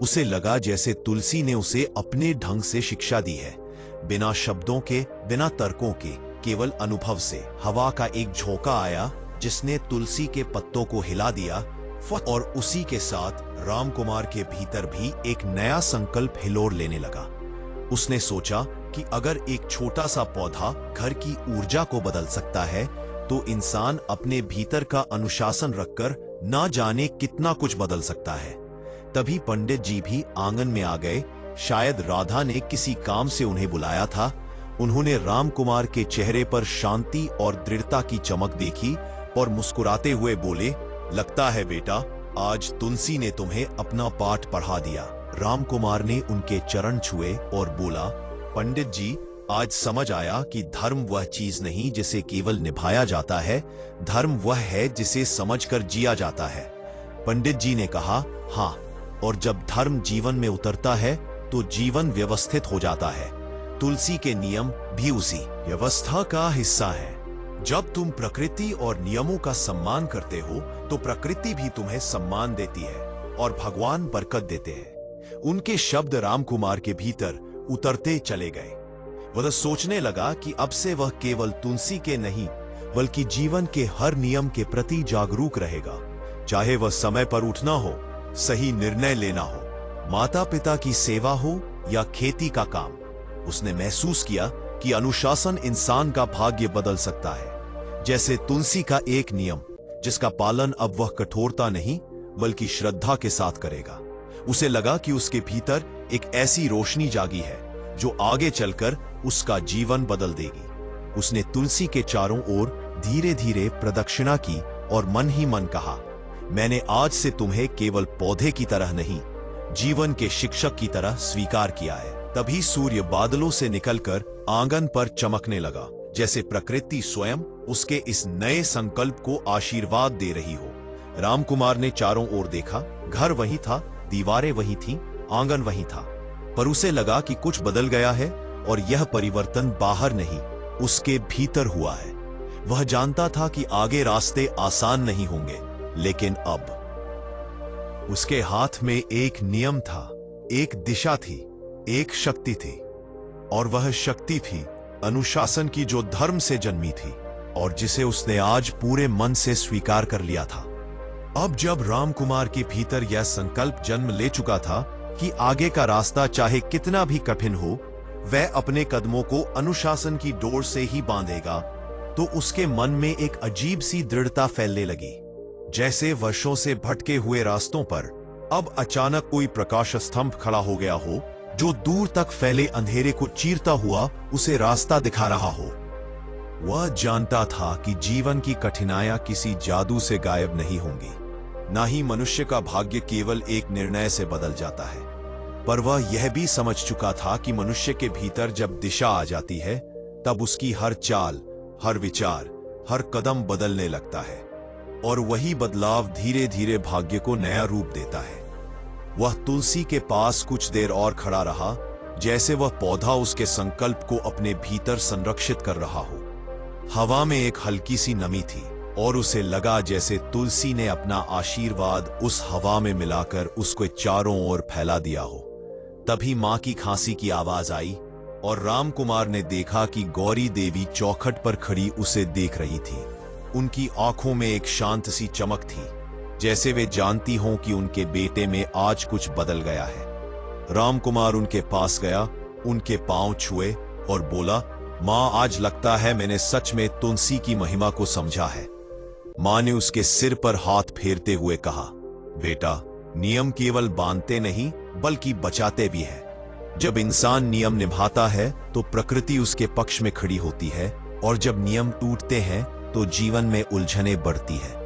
[SPEAKER 1] उसे लगा जैसे तुलसी ने उसे अपने ढंग से शिक्षा दी है, बिना शब्दों के, बिना तर्कों के, केवल अनुभव से। हवा का एक झोंका आया जिसने तुलसी के पत्तों को हिला दिया, और उसी के साथ रामकुमार के भीतर भी एक नया संकल्प हिलोर लेने लगा। उसने सोचा कि अगर एक छोटा सा पौधा घर की ऊर्जा को बदल सकता है, तो इंसान अपने भीतर का अनुशासन रखकर ना जाने कितना कुछ बदल सकता है। तभी पंडित जी भी आंगन में आ गए। शायद राधा ने किसी काम से उन्हें बुलाया था। उन्होंने रामकुमार के चेहरे पर शांति और दृढ़ता की चमक देखी और मुस्कुराते हुए बोले, लगता है बेटा, आज तुलसी ने तुम्हें अपना पाठ पढ़ा दिया। रामकुमार ने उनके चरण छुए और बोला, पंडित जी, आज समझ आया कि धर्म वह चीज नहीं जिसे केवल निभाया जाता है, धर्म वह है जिसे समझकर जिया जाता है। पंडित जी ने कहा, हाँ, और जब धर्म जीवन में उतरता है तो जीवन व्यवस्थित हो जाता है। तुलसी के नियम भी उसी व्यवस्था का हिस्सा है। जब तुम प्रकृति और नियमों का सम्मान करते हो तो प्रकृति भी तुम्हें सम्मान देती है और भगवान बरकत देते हैं। उनके शब्द रामकुमार के भीतर उतरते चले गए। वह सोचने लगा कि अब से वह केवल तुलसी के नहीं, बल्कि जीवन के हर नियम के प्रति जागरूक रहेगा। चाहे वह समय पर उठना हो, सही निर्णय लेना हो, माता पिता की सेवा हो या खेती का काम। उसने महसूस किया कि अनुशासन इंसान का भाग्य बदल सकता है। जैसे तुलसी का एक नियम, जिसका पालन अब वह कठोरता नहीं बल्कि श्रद्धा के साथ करेगा। उसे लगा कि उसके भीतर एक ऐसी रोशनी जागी है जो आगे चलकर उसका जीवन बदल देगी। उसने तुलसी के चारों ओर धीरे धीरे प्रदक्षिणा की और मन ही मन कहा, मैंने आज से तुम्हें केवल पौधे की तरह नहीं, जीवन के शिक्षक की तरह स्वीकार किया है। तभी सूर्य बादलों से निकलकर आंगन पर चमकने लगा, जैसे प्रकृति स्वयं उसके इस नए संकल्प को आशीर्वाद दे रही हो। रामकुमार ने चारों ओर देखा। घर वही था, दीवारें वही थीं, आंगन वही था, पर उसे लगा कि कुछ बदल गया है और यह परिवर्तन बाहर नहीं, उसके भीतर हुआ है। वह जानता था कि आगे रास्ते आसान नहीं होंगे, लेकिन अब उसके हाथ में एक नियम था, एक दिशा थी, एक शक्ति थी, और वह शक्ति थी अनुशासन की, जो धर्म से जन्मी थी और जिसे उसने आज पूरे मन से स्वीकार कर लिया था। अब जब रामकुमार के भीतर यह संकल्प जन्म ले चुका था कि आगे का रास्ता चाहे कितना भी कठिन हो, वह अपने कदमों को अनुशासन की डोर से ही बांधेगा, तो उसके मन में एक अजीब सी दृढ़ता फैलने लगी। जैसे वर्षों से भटके हुए रास्तों पर अब अचानक कोई प्रकाश स्तंभ खड़ा हो गया हो, जो दूर तक फैले अंधेरे को चीरता हुआ उसे रास्ता दिखा रहा हो। वह जानता था कि जीवन की कठिनाइयां किसी जादू से गायब नहीं होंगी, ना ही मनुष्य का भाग्य केवल एक निर्णय से बदल जाता है। पर वह यह भी समझ चुका था कि मनुष्य के भीतर जब दिशा आ जाती है, तब उसकी हर चाल, हर विचार, हर कदम बदलने लगता है, और वही बदलाव धीरे धीरे भाग्य को नया रूप देता है। वह तुलसी के पास कुछ देर और खड़ा रहा, जैसे वह पौधा उसके संकल्प को अपने भीतर संरक्षित कर रहा हो। हवा में एक हल्की सी नमी थी, और उसे लगा जैसे तुलसी ने अपना आशीर्वाद उस हवा में मिलाकर उसको चारों ओर फैला दिया हो। तभी मां की खांसी की आवाज आई और रामकुमार ने देखा कि गौरी देवी चौखट पर खड़ी उसे देख रही थी। उनकी आंखों में एक शांत सी चमक थी, जैसे वे जानती हों कि उनके बेटे में आज कुछ बदल गया है। रामकुमार उनके पास गया, उनके पांव छुए और बोला, मां, आज लगता है मैंने सच में तुलसी की महिमा को समझा है। मां ने उसके सिर पर हाथ फेरते हुए कहा, बेटा, नियम केवल बांधते नहीं बल्कि बचाते भी है। जब इंसान नियम निभाता है तो प्रकृति उसके पक्ष में खड़ी होती है, और जब नियम टूटते हैं तो जीवन में उलझने बढ़ती है।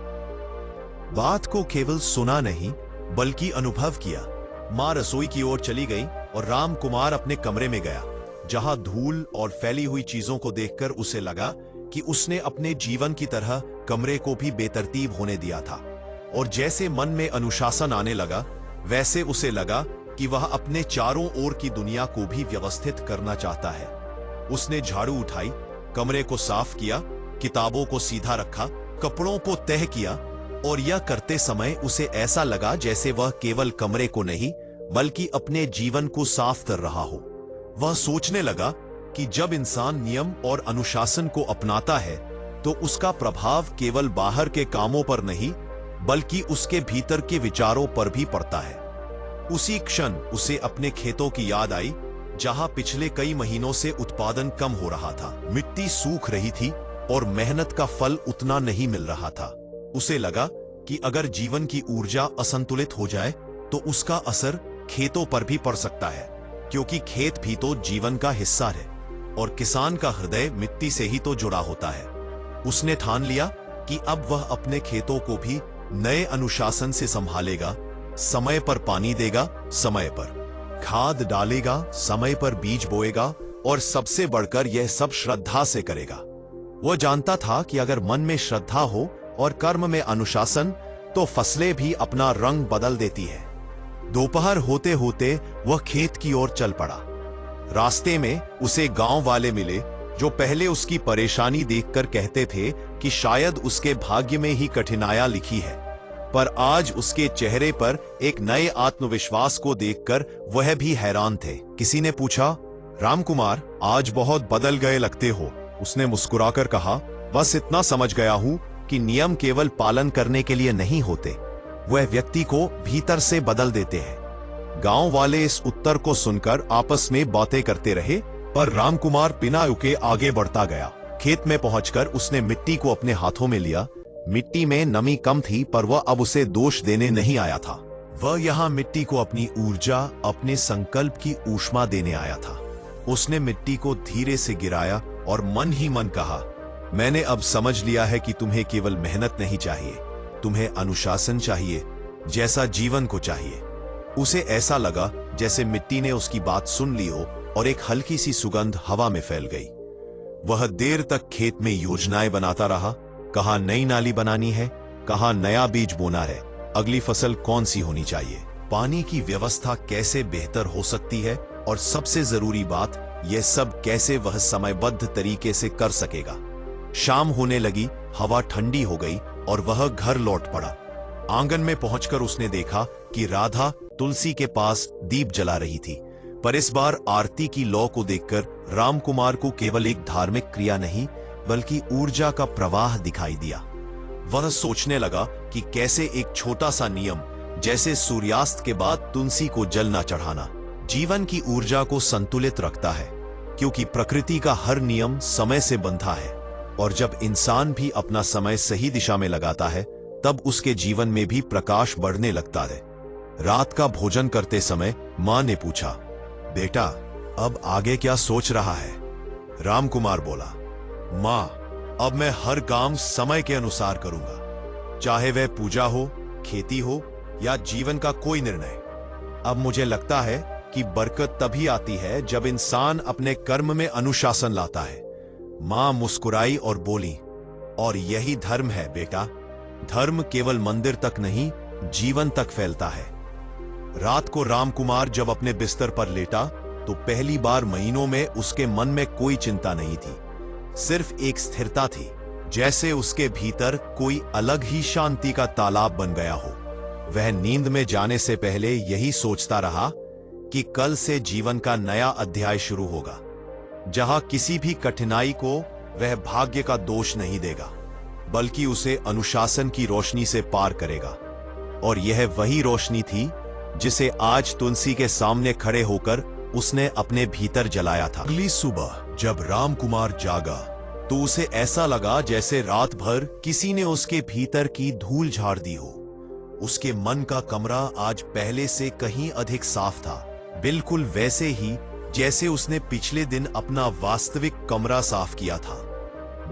[SPEAKER 1] बात को केवल सुना नहीं बल्कि अनुभव किया। मां रसोई की ओर चली गई और रामकुमार अपने कमरे में गया, जहां धूल और फैली हुई चीजों को देखकर उसे लगा कि उसने अपने जीवन की तरह कमरे को भी बेतरतीब होने दिया था। और जैसे मन में अनुशासन आने लगा, वैसे उसे लगा कि वह अपने चारों ओर की दुनिया को भी व्यवस्थित करना चाहता है। उसने झाड़ू उठाई, कमरे को साफ किया, किताबों को सीधा रखा, कपड़ों को तह किया, और यह करते समय उसे ऐसा लगा जैसे वह केवल कमरे को नहीं बल्कि अपने जीवन को साफ कर रहा हो। वह सोचने लगा कि जब इंसान नियम और अनुशासन को अपनाता है तो उसका प्रभाव केवल बाहर के कामों पर नहीं बल्कि उसके भीतर के विचारों पर भी पड़ता है। उसी क्षण उसे अपने खेतों की याद आई, जहां पिछले कई महीनों से उत्पादन कम हो रहा था। मिट्टी सूख रही थी और मेहनत का फल उतना नहीं मिल रहा था। उसे लगा कि अगर जीवन की ऊर्जा असंतुलित हो जाए तो उसका असर खेतों पर भी पड़ सकता है, क्योंकि खेत भी तो जीवन का हिस्सा है और किसान का हृदय मिट्टी से ही तो जुड़ा होता है। उसने ठान लिया कि अब वह अपने खेतों को भी नए अनुशासन से संभालेगा। समय पर पानी देगा, समय पर खाद डालेगा, समय पर बीज बोएगा, और सबसे बढ़कर यह सब श्रद्धा से करेगा। वह जानता था कि अगर मन में श्रद्धा हो और कर्म में अनुशासन, तो फसलें भी अपना रंग बदल देती है। दोपहर होते होते वह खेत की ओर चल पड़ा। रास्ते में उसे गांव वाले मिले, जो पहले उसकी परेशानी देखकर कहते थे कि शायद उसके भाग्य में ही कठिनाइयां लिखी है, पर आज उसके चेहरे पर एक नए आत्मविश्वास को देखकर वह भी हैरान थे। किसी ने पूछा, रामकुमार, आज बहुत बदल गए लगते हो। उसने मुस्कुराकर कहा, बस इतना समझ गया हूं कि नियम केवल पालन करने के लिए नहीं होते, वह व्यक्ति को भीतर से बदल देते हैं। गांव वाले इस उत्तर को सुनकर आपस में बातें करते रहे, पर रामकुमार बिना रुके आगे बढ़ता गया। खेत में पहुंचकर उसने मिट्टी को अपने हाथों में लिया। मिट्टी में नमी कम थी, पर वह अब उसे दोष देने नहीं आया था। वह यहाँ मिट्टी को अपनी ऊर्जा, अपने संकल्प की ऊष्मा देने आया था। उसने मिट्टी को धीरे से गिराया और मन ही मन कहा, मैंने अब समझ लिया है कि तुम्हें केवल मेहनत नहीं चाहिए, तुम्हें अनुशासन चाहिए, जैसा जीवन को चाहिए। उसे ऐसा लगा जैसे मिट्टी ने उसकी बात सुन ली हो और एक हल्की सी सुगंध हवा में फैल गई। वह देर तक खेत में योजनाएं बनाता रहा, कहाँ नई नाली बनानी है, कहाँ नया बीज बोना है, अगली फसल कौन सी होनी चाहिए, पानी की व्यवस्था कैसे बेहतर हो सकती है, और सबसे जरूरी बात, यह सब कैसे वह समयबद्ध तरीके से कर सकेगा। शाम होने लगी, हवा ठंडी हो गई और वह घर लौट पड़ा। आंगन में पहुंचकर उसने देखा कि राधा तुलसी के पास दीप जला रही थी, पर इस बार आरती की लौ को देखकर रामकुमार को केवल एक धार्मिक क्रिया नहीं बल्कि ऊर्जा का प्रवाह दिखाई दिया। वह सोचने लगा कि कैसे एक छोटा सा नियम, जैसे सूर्यास्त के बाद तुलसी को जल न चढ़ाना, जीवन की ऊर्जा को संतुलित रखता है, क्योंकि प्रकृति का हर नियम समय से बंधा है, और जब इंसान भी अपना समय सही दिशा में लगाता है तब उसके जीवन में भी प्रकाश बढ़ने लगता है। रात का भोजन करते समय मां ने पूछा, बेटा, अब आगे क्या सोच रहा है? रामकुमार बोला, मां, अब मैं हर काम समय के अनुसार करूंगा, चाहे वह पूजा हो, खेती हो या जीवन का कोई निर्णय। अब मुझे लगता है कि बरकत तभी आती है जब इंसान अपने कर्म में अनुशासन लाता है। मां मुस्कुराई और बोली, और यही धर्म है बेटा, धर्म केवल मंदिर तक नहीं, जीवन तक फैलता है। रात को रामकुमार जब अपने बिस्तर पर लेटा तो पहली बार महीनों में उसके मन में कोई चिंता नहीं थी, सिर्फ एक स्थिरता थी। जैसे उसके भीतर कोई अलग ही शांति का तालाब बन गया हो। वह नींद में जाने से पहले यही सोचता रहा कि कल से जीवन का नया अध्याय शुरू होगा, जहां किसी भी कठिनाई को वह भाग्य का दोष नहीं देगा, बल्कि उसे अनुशासन की रोशनी से पार करेगा। और यह वही रोशनी थी जिसे आज तुलसी के सामने खड़े होकर उसने अपने भीतर जलाया था। अगली सुबह जब रामकुमार जागा तो उसे ऐसा लगा जैसे रात भर किसी ने उसके भीतर की धूल झाड़ दी हो। उसके मन का कमरा आज पहले से कहीं अधिक साफ था, बिल्कुल वैसे ही जैसे उसने पिछले दिन अपना वास्तविक कमरा साफ किया था।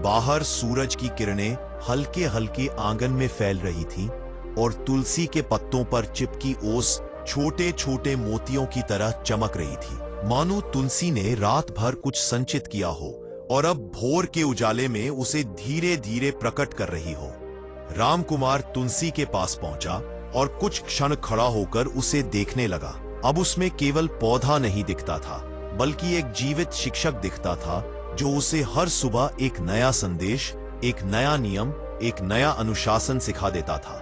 [SPEAKER 1] बाहर सूरज की किरणें हल्के हल्के आंगन में फैल रही थीं और तुलसी के पत्तों पर चिपकी ओस छोटे छोटे मोतियों की तरह चमक रही थी, मानो तुलसी ने रात भर कुछ संचित किया हो और अब भोर के उजाले में उसे धीरे धीरे प्रकट कर रही हो। रामकुमार तुलसी के पास पहुंचा और कुछ क्षण खड़ा होकर उसे देखने लगा। अब उसमें केवल पौधा नहीं दिखता था, बल्कि एक जीवित शिक्षक दिखता था जो उसे हर सुबह एक नया संदेश, एक नया नियम, एक नया अनुशासन सिखा देता था।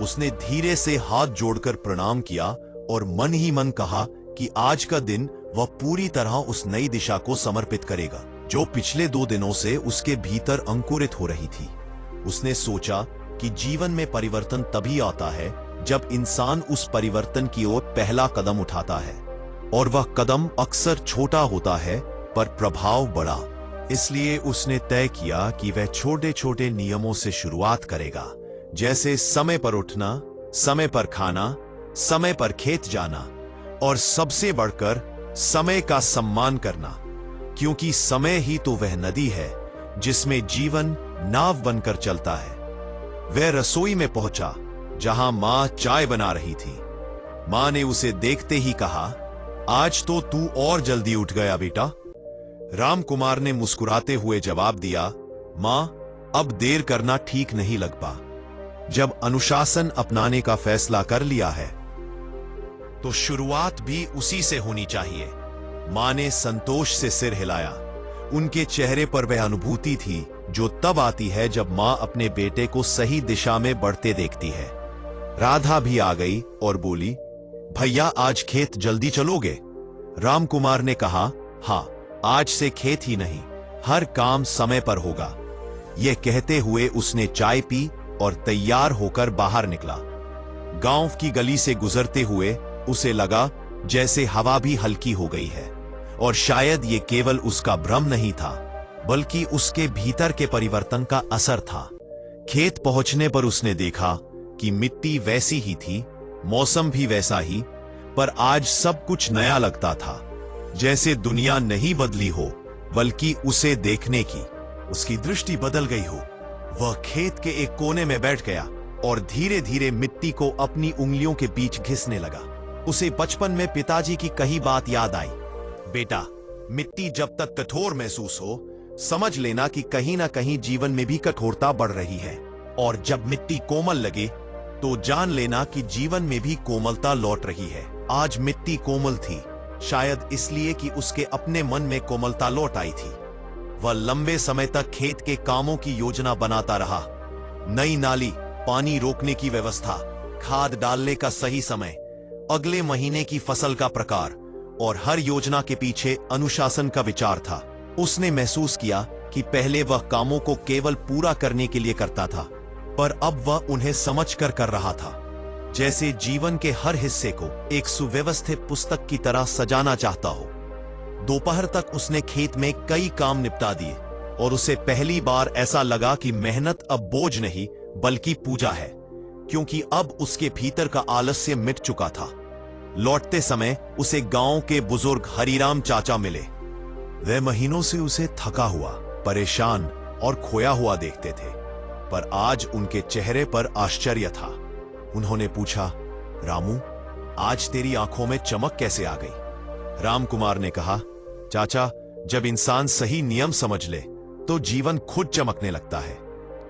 [SPEAKER 1] उसने धीरे से हाथ जोड़कर प्रणाम किया और मन ही मन कहा कि आज का दिन वह पूरी तरह उस नई दिशा को समर्पित करेगा जो पिछले 2 दिनों से उसके भीतर अंकुरित हो रही थी। उसने सोचा कि जीवन में परिवर्तन तभी आता है जब इंसान उस परिवर्तन की ओर पहला कदम उठाता है, और वह कदम अक्सर छोटा होता है पर प्रभाव बड़ा। इसलिए उसने तय किया कि वह छोटे छोटे नियमों से शुरुआत करेगा, जैसे समय पर उठना, समय पर खाना, समय पर खेत जाना और सबसे बढ़कर समय का सम्मान करना, क्योंकि समय ही तो वह नदी है जिसमें जीवन नाव बनकर चलता है। वह रसोई में पहुंचा जहां मां चाय बना रही थी। मां ने उसे देखते ही कहा, आज तो तू और जल्दी उठ गया बेटा। रामकुमार ने मुस्कुराते हुए जवाब दिया, मां, अब देर करना ठीक नहीं लगता। जब अनुशासन अपनाने का फैसला कर लिया है तो शुरुआत भी उसी से होनी चाहिए। मां ने संतोष से सिर हिलाया। उनके चेहरे पर वह अनुभूति थी जो तब आती है जब मां अपने बेटे को सही दिशा में बढ़ते देखती है। राधा भी आ गई और बोली, भैया आज खेत जल्दी चलोगे? रामकुमार ने कहा, हाँ, आज से खेत ही नहीं, हर काम समय पर होगा। यह कहते हुए उसने चाय पी और तैयार होकर बाहर निकला। गांव की गली से गुजरते हुए उसे लगा जैसे हवा भी हल्की हो गई है, और शायद ये केवल उसका भ्रम नहीं था, बल्कि उसके भीतर के परिवर्तन का असर था। खेत पहुंचने पर उसने देखा कि मिट्टी वैसी ही थी, मौसम भी वैसा ही, पर आज सब कुछ नया लगता था, जैसे दुनिया नहीं बदली हो बल्कि उसे देखने की उसकी दृष्टि बदल गई हो। वह खेत के एक कोने में बैठ गया और धीरे धीरे मिट्टी को अपनी उंगलियों के बीच घिसने लगा। उसे बचपन में पिताजी की कही बात याद आई, बेटा, मिट्टी जब तक कठोर महसूस हो, समझ लेना कि कहीं ना कहीं जीवन में भी कठोरता बढ़ रही है, और जब मिट्टी कोमल लगे तो जान लेना कि जीवन में भी कोमलता लौट रही है। आज मिट्टी कोमल थी, शायद इसलिए कि उसके अपने मन में कोमलता लौट आई थी। वह लंबे समय तक खेत के कामों की योजना बनाता रहा, नई नाली, पानी रोकने की व्यवस्था, खाद डालने का सही समय, अगले महीने की फसल का प्रकार, और हर योजना के पीछे अनुशासन का विचार था। उसने महसूस किया कि पहले वह कामों को केवल पूरा करने के लिए करता था, पर अब वह उन्हें समझकर कर रहा था, जैसे जीवन के हर हिस्से को एक सुव्यवस्थित पुस्तक की तरह सजाना चाहता हो। दोपहर तक उसने खेत में कई काम निपटा दिए और उसे पहली बार ऐसा लगा कि मेहनत अब बोझ नहीं बल्कि पूजा है, क्योंकि अब उसके भीतर का आलस्य मिट चुका था। लौटते समय उसे गांव के बुजुर्ग हरिराम चाचा मिले। वे महीनों से उसे थका हुआ, परेशान और खोया हुआ देखते थे, पर आज उनके चेहरे पर आश्चर्य था। उन्होंने पूछा, रामू, आज तेरी आंखों में चमक कैसे आ गई? रामकुमार ने कहा, चाचा, जब इंसान सही नियम समझ ले तो जीवन खुद चमकने लगता है।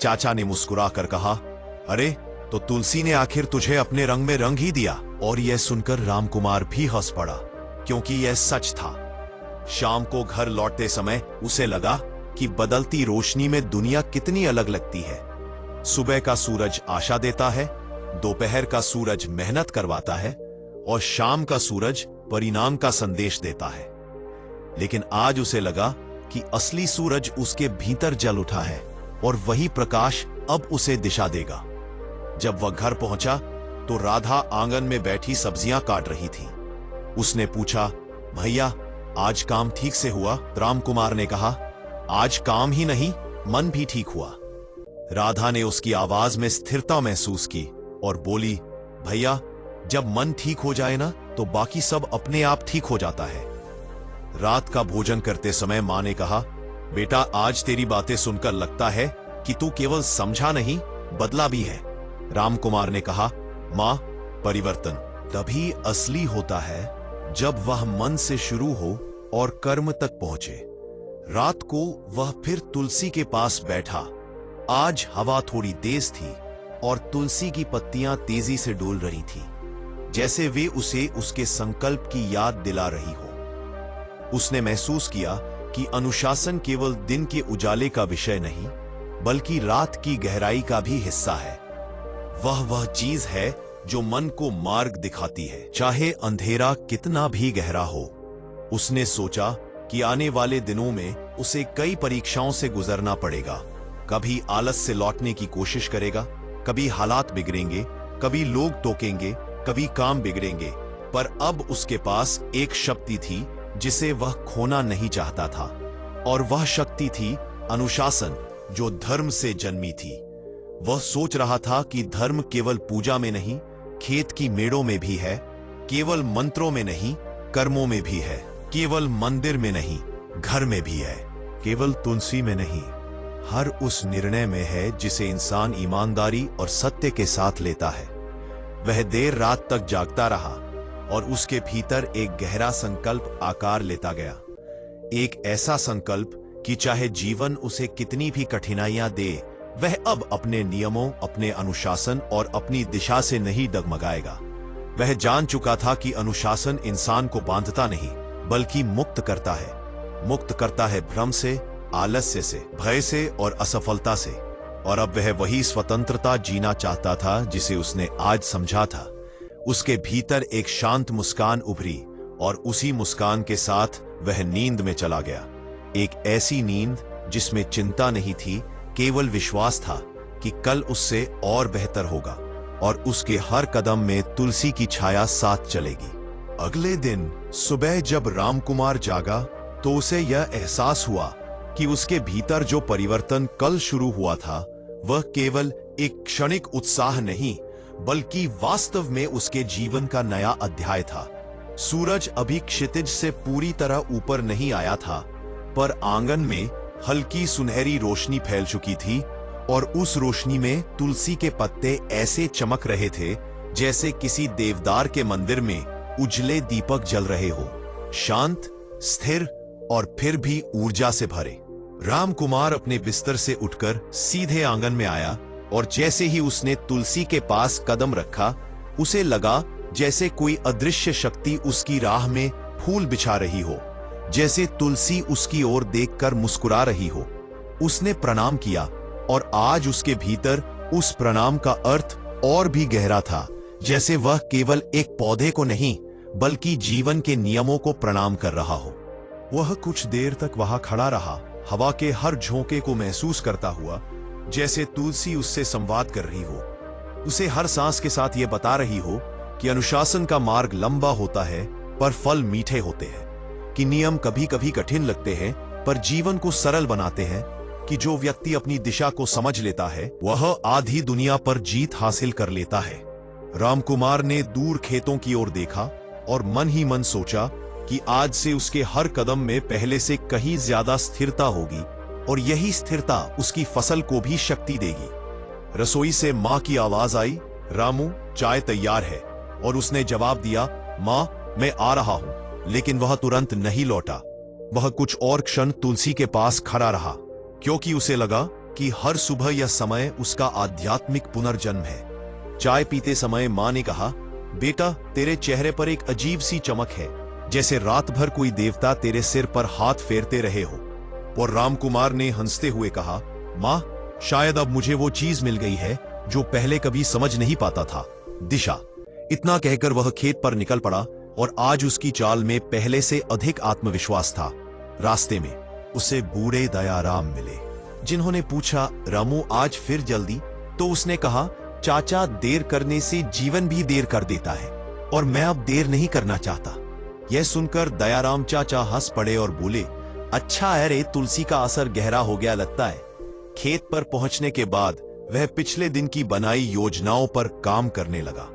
[SPEAKER 1] चाचा ने मुस्कुराकर कहा, अरे, तो तुलसी ने आखिर तुझे अपने रंग में रंग ही दिया। और यह सुनकर रामकुमार भी हंस पड़ा, क्योंकि यह सच था। शाम को घर लौटते समय उसे लगा कि बदलती रोशनी में दुनिया कितनी अलग लगती है। सुबह का सूरज आशा देता है, दोपहर का सूरज मेहनत करवाता है और शाम का सूरज परिणाम का संदेश देता है। लेकिन आज उसे लगा कि असली सूरज उसके भीतर जल उठा है और वही प्रकाश अब उसे दिशा देगा। जब वह घर पहुंचा तो राधा आंगन में बैठी सब्जियां काट रही थी। उसने पूछा, भैया आज काम ठीक से हुआ? रामकुमार ने कहा, आज काम ही नहीं मन भी ठीक हुआ। राधा ने उसकी आवाज में स्थिरता महसूस की और बोली, भैया जब मन ठीक हो जाए ना तो बाकी सब अपने आप ठीक हो जाता है। रात का भोजन करते समय मां ने कहा, बेटा आज तेरी बातें सुनकर लगता है कि तू केवल समझा नहीं बदला भी है। रामकुमार ने कहा, मां परिवर्तन तभी असली होता है जब वह मन से शुरू हो और कर्म तक पहुंचे। रात को वह फिर तुलसी के पास बैठा। आज हवा थोड़ी तेज थी और तुलसी की पत्तियां तेजी से डोल रही थी, जैसे वे उसे उसके संकल्प की याद दिला रही हो। उसने महसूस किया कि अनुशासन केवल दिन के उजाले का विषय नहीं बल्कि रात की गहराई का भी हिस्सा है। वह चीज है जो मन को मार्ग दिखाती है, चाहे अंधेरा कितना भी गहरा हो। उसने सोचा कि आने वाले दिनों में उसे कई परीक्षाओं से गुजरना पड़ेगा। कभी आलस से लौटने की कोशिश करेगा, कभी हालात बिगड़ेंगे, कभी लोग टोकेंगे, कभी काम बिगड़ेंगे, पर अब उसके पास एक शक्ति थी जिसे वह खोना नहीं चाहता था, और वह शक्ति थी अनुशासन, जो धर्म से जन्मी थी। वह सोच रहा था कि धर्म केवल पूजा में नहीं, खेत की मेड़ों में भी है, केवल मंत्रों में नहीं, कर्मों में भी है, केवल मंदिर में नहीं, घर में भी है, केवल तुलसी में नहीं, हर उस निर्णय में है जिसे इंसान ईमानदारी और सत्य के साथ लेता है। वह देर रात तक जागता रहा और उसके भीतर एक गहरा संकल्प आकार लेता गया। एक ऐसा संकल्प कि चाहे जीवन उसे कितनी भी कठिनाइयां दे, वह अब अपने नियमों, अपने अनुशासन और अपनी दिशा से नहीं डगमगाएगा। वह जान चुका था कि अनुशासन इंसान को बांधता नहीं बल्कि मुक्त करता है। मुक्त करता है भ्रम से, आलस्य से, भय से और असफलता से। और अब वह वही स्वतंत्रता जीना चाहता था जिसे उसने आज समझा था। उसके भीतर एक शांत मुस्कान उभरी और उसी मुस्कान के साथ वह नींद में चला गया। एक ऐसी नींद जिसमें चिंता नहीं थी, केवल विश्वास था कि कल उससे और बेहतर होगा और उसके हर कदम में तुलसी की छाया साथ चलेगी। अगले दिन सुबह जब रामकुमार जागा तो उसे यह एहसास हुआ कि उसके भीतर जो परिवर्तन कल शुरू हुआ था वह केवल एक क्षणिक उत्साह नहीं बल्कि वास्तव में उसके जीवन का नया अध्याय था। सूरज अभी क्षितिज से पूरी तरह ऊपर नहीं आया था, पर आंगन में हल्की सुनहरी रोशनी फैल चुकी थी और उस रोशनी में तुलसी के पत्ते ऐसे चमक रहे थे जैसे किसी देवदार के मंदिर में उजले दीपक जल रहे हो, शांत, स्थिर और फिर भी ऊर्जा से भरे। रामकुमार अपने बिस्तर से उठकर सीधे आंगन में आया और जैसे ही उसने तुलसी के पास कदम रखा, उसे लगा जैसे कोई अदृश्य शक्ति उसकी राह में फूल बिछा रही हो, जैसे तुलसी उसकी ओर देखकर मुस्कुरा रही हो। उसने प्रणाम किया और आज उसके भीतर उस प्रणाम का अर्थ और भी गहरा था, जैसे वह केवल एक पौधे को नहीं बल्कि जीवन के नियमों को प्रणाम कर रहा हो। वह कुछ देर तक वहां खड़ा रहा, हवा के हर झोंके को महसूस करता हुआ, जैसे तुलसी उससे संवाद कर रही हो, उसे हर सांस के साथ यह बता रही हो कि अनुशासन का मार्ग लंबा होता है पर फल मीठे होते हैं, कि नियम कभी कभी कठिन लगते हैं पर जीवन को सरल बनाते हैं, कि जो व्यक्ति अपनी दिशा को समझ लेता है वह आधी दुनिया पर जीत हासिल कर लेता है। रामकुमार ने दूर खेतों की ओर देखा और मन ही मन सोचा कि आज से उसके हर कदम में पहले से कहीं ज्यादा स्थिरता होगी और यही स्थिरता उसकी फसल को भी शक्ति देगी। रसोई से मां की आवाज आई, रामू चाय तैयार है। और उसने जवाब दिया, मां मैं आ रहा हूं। लेकिन वह तुरंत नहीं लौटा। वह कुछ और क्षण तुलसी के पास खड़ा रहा, क्योंकि उसे लगा कि हर सुबह यह समय उसका आध्यात्मिक पुनर्जन्म है। चाय पीते समय मां ने कहा, बेटा तेरे चेहरे पर एक अजीब सी चमक है, जैसे रात भर कोई देवता तेरे सिर पर हाथ फेरते रहे हो। और रामकुमार ने हंसते हुए कहा, माँ, शायद अब मुझे वो चीज मिल गई है जो पहले कभी समझ नहीं पाता था, दिशा। इतना कहकर वह खेत पर निकल पड़ा और आज उसकी चाल में पहले से अधिक आत्मविश्वास था। रास्ते में उसे बूढ़े दयाराम मिले, जिन्होंने पूछा, रामू आज फिर जल्दी? तो उसने कहा, चाचा, देर करने से जीवन भी देर कर देता है और मैं अब देर नहीं करना चाहता। यह सुनकर दयाराम चाचा हंस पड़े और बोले, अच्छा है रे, तुलसी का असर गहरा हो गया लगता है। खेत पर पहुंचने के बाद वह पिछले दिन की बनाई योजनाओं पर काम करने लगा।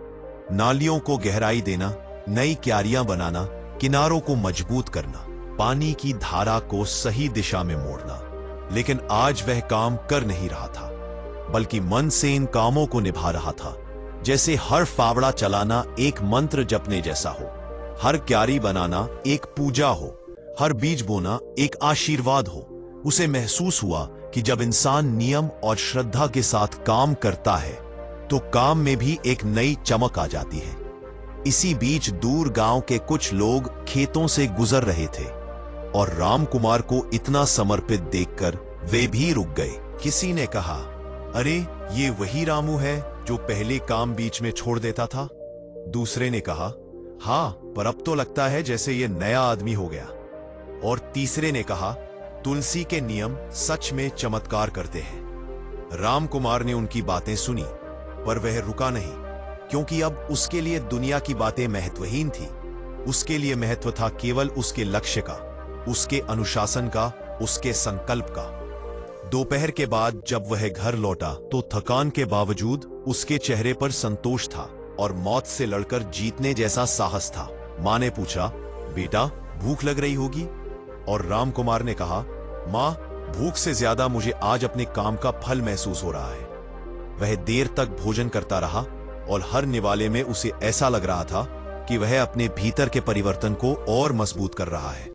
[SPEAKER 1] नालियों को गहराई देना, नई क्यारियां बनाना, किनारों को मजबूत करना, पानी की धारा को सही दिशा में मोड़ना। लेकिन आज वह काम कर नहीं रहा था, बल्कि मन से इन कामों को निभा रहा था, जैसे हर फावड़ा चलाना एक मंत्र जपने जैसा हो, हर क्यारी बनाना एक पूजा हो, हर बीज बोना एक आशीर्वाद हो। उसे महसूस हुआ कि जब इंसान नियम और श्रद्धा के साथ काम करता है तो काम में भी एक नई चमक आ जाती है। इसी बीच दूर गांव के कुछ लोग खेतों से गुजर रहे थे और रामकुमार को इतना समर्पित देखकर वे भी रुक गए। किसी ने कहा, अरे ये वही रामू है जो पहले काम बीच में छोड़ देता था। दूसरे ने कहा, हाँ, पर अब तो लगता है जैसे ये नया आदमी हो गया। और तीसरे ने कहा, तुलसी के नियम सच में चमत्कार करते हैं। रामकुमार ने उनकी बातें सुनी, पर वह रुका नहीं, क्योंकि अब उसके लिए दुनिया की बातें महत्वहीन थी। उसके लिए महत्व था केवल उसके लक्ष्य का, उसके अनुशासन का, उसके संकल्प का। दोपहर के बाद जब वह घर लौटा तो थकान के बावजूद उसके चेहरे पर संतोष था और मौत से लड़कर जीतने जैसा साहस था। मां ने पूछा, बेटा, भूख लग रही होगी? और रामकुमार ने कहा, मां, भूख से ज्यादा मुझे आज अपने काम का फल महसूस हो रहा है। वह देर तक भोजन करता रहा और हर निवाले में उसे ऐसा लग रहा था कि वह अपने भीतर के परिवर्तन को और मजबूत कर रहा है।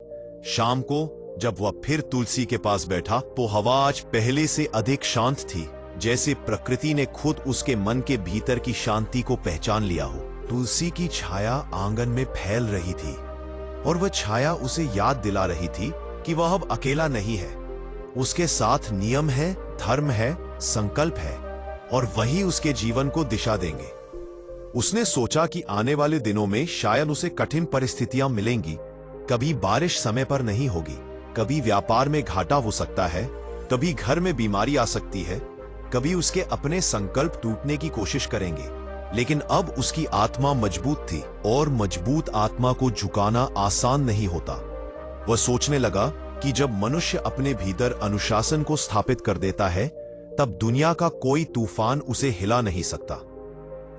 [SPEAKER 1] शाम को जब वह फिर तुलसी के पास बैठा तो हवा आज पहले से अधिक शांत थी, जैसे प्रकृति ने खुद उसके मन के भीतर की शांति को पहचान लिया हो। तुलसी की छाया आंगन में फैल रही थी और वह छाया उसे याद दिला रही थी कि वह अब अकेला नहीं है। उसके साथ नियम है, धर्म है, संकल्प है और वही उसके जीवन को दिशा देंगे। उसने सोचा कि आने वाले दिनों में शायद उसे कठिन परिस्थितियां मिलेंगी। कभी बारिश समय पर नहीं होगी, कभी व्यापार में घाटा हो सकता है, कभी घर में बीमारी आ सकती है, कभी उसके अपने संकल्प टूटने की कोशिश करेंगे। लेकिन अब उसकी आत्मा मजबूत थी और मजबूत आत्मा को झुकाना आसान नहीं होता। वह सोचने लगा कि जब मनुष्य अपने भीतर अनुशासन को स्थापित कर देता है तब दुनिया का कोई तूफान उसे हिला नहीं सकता।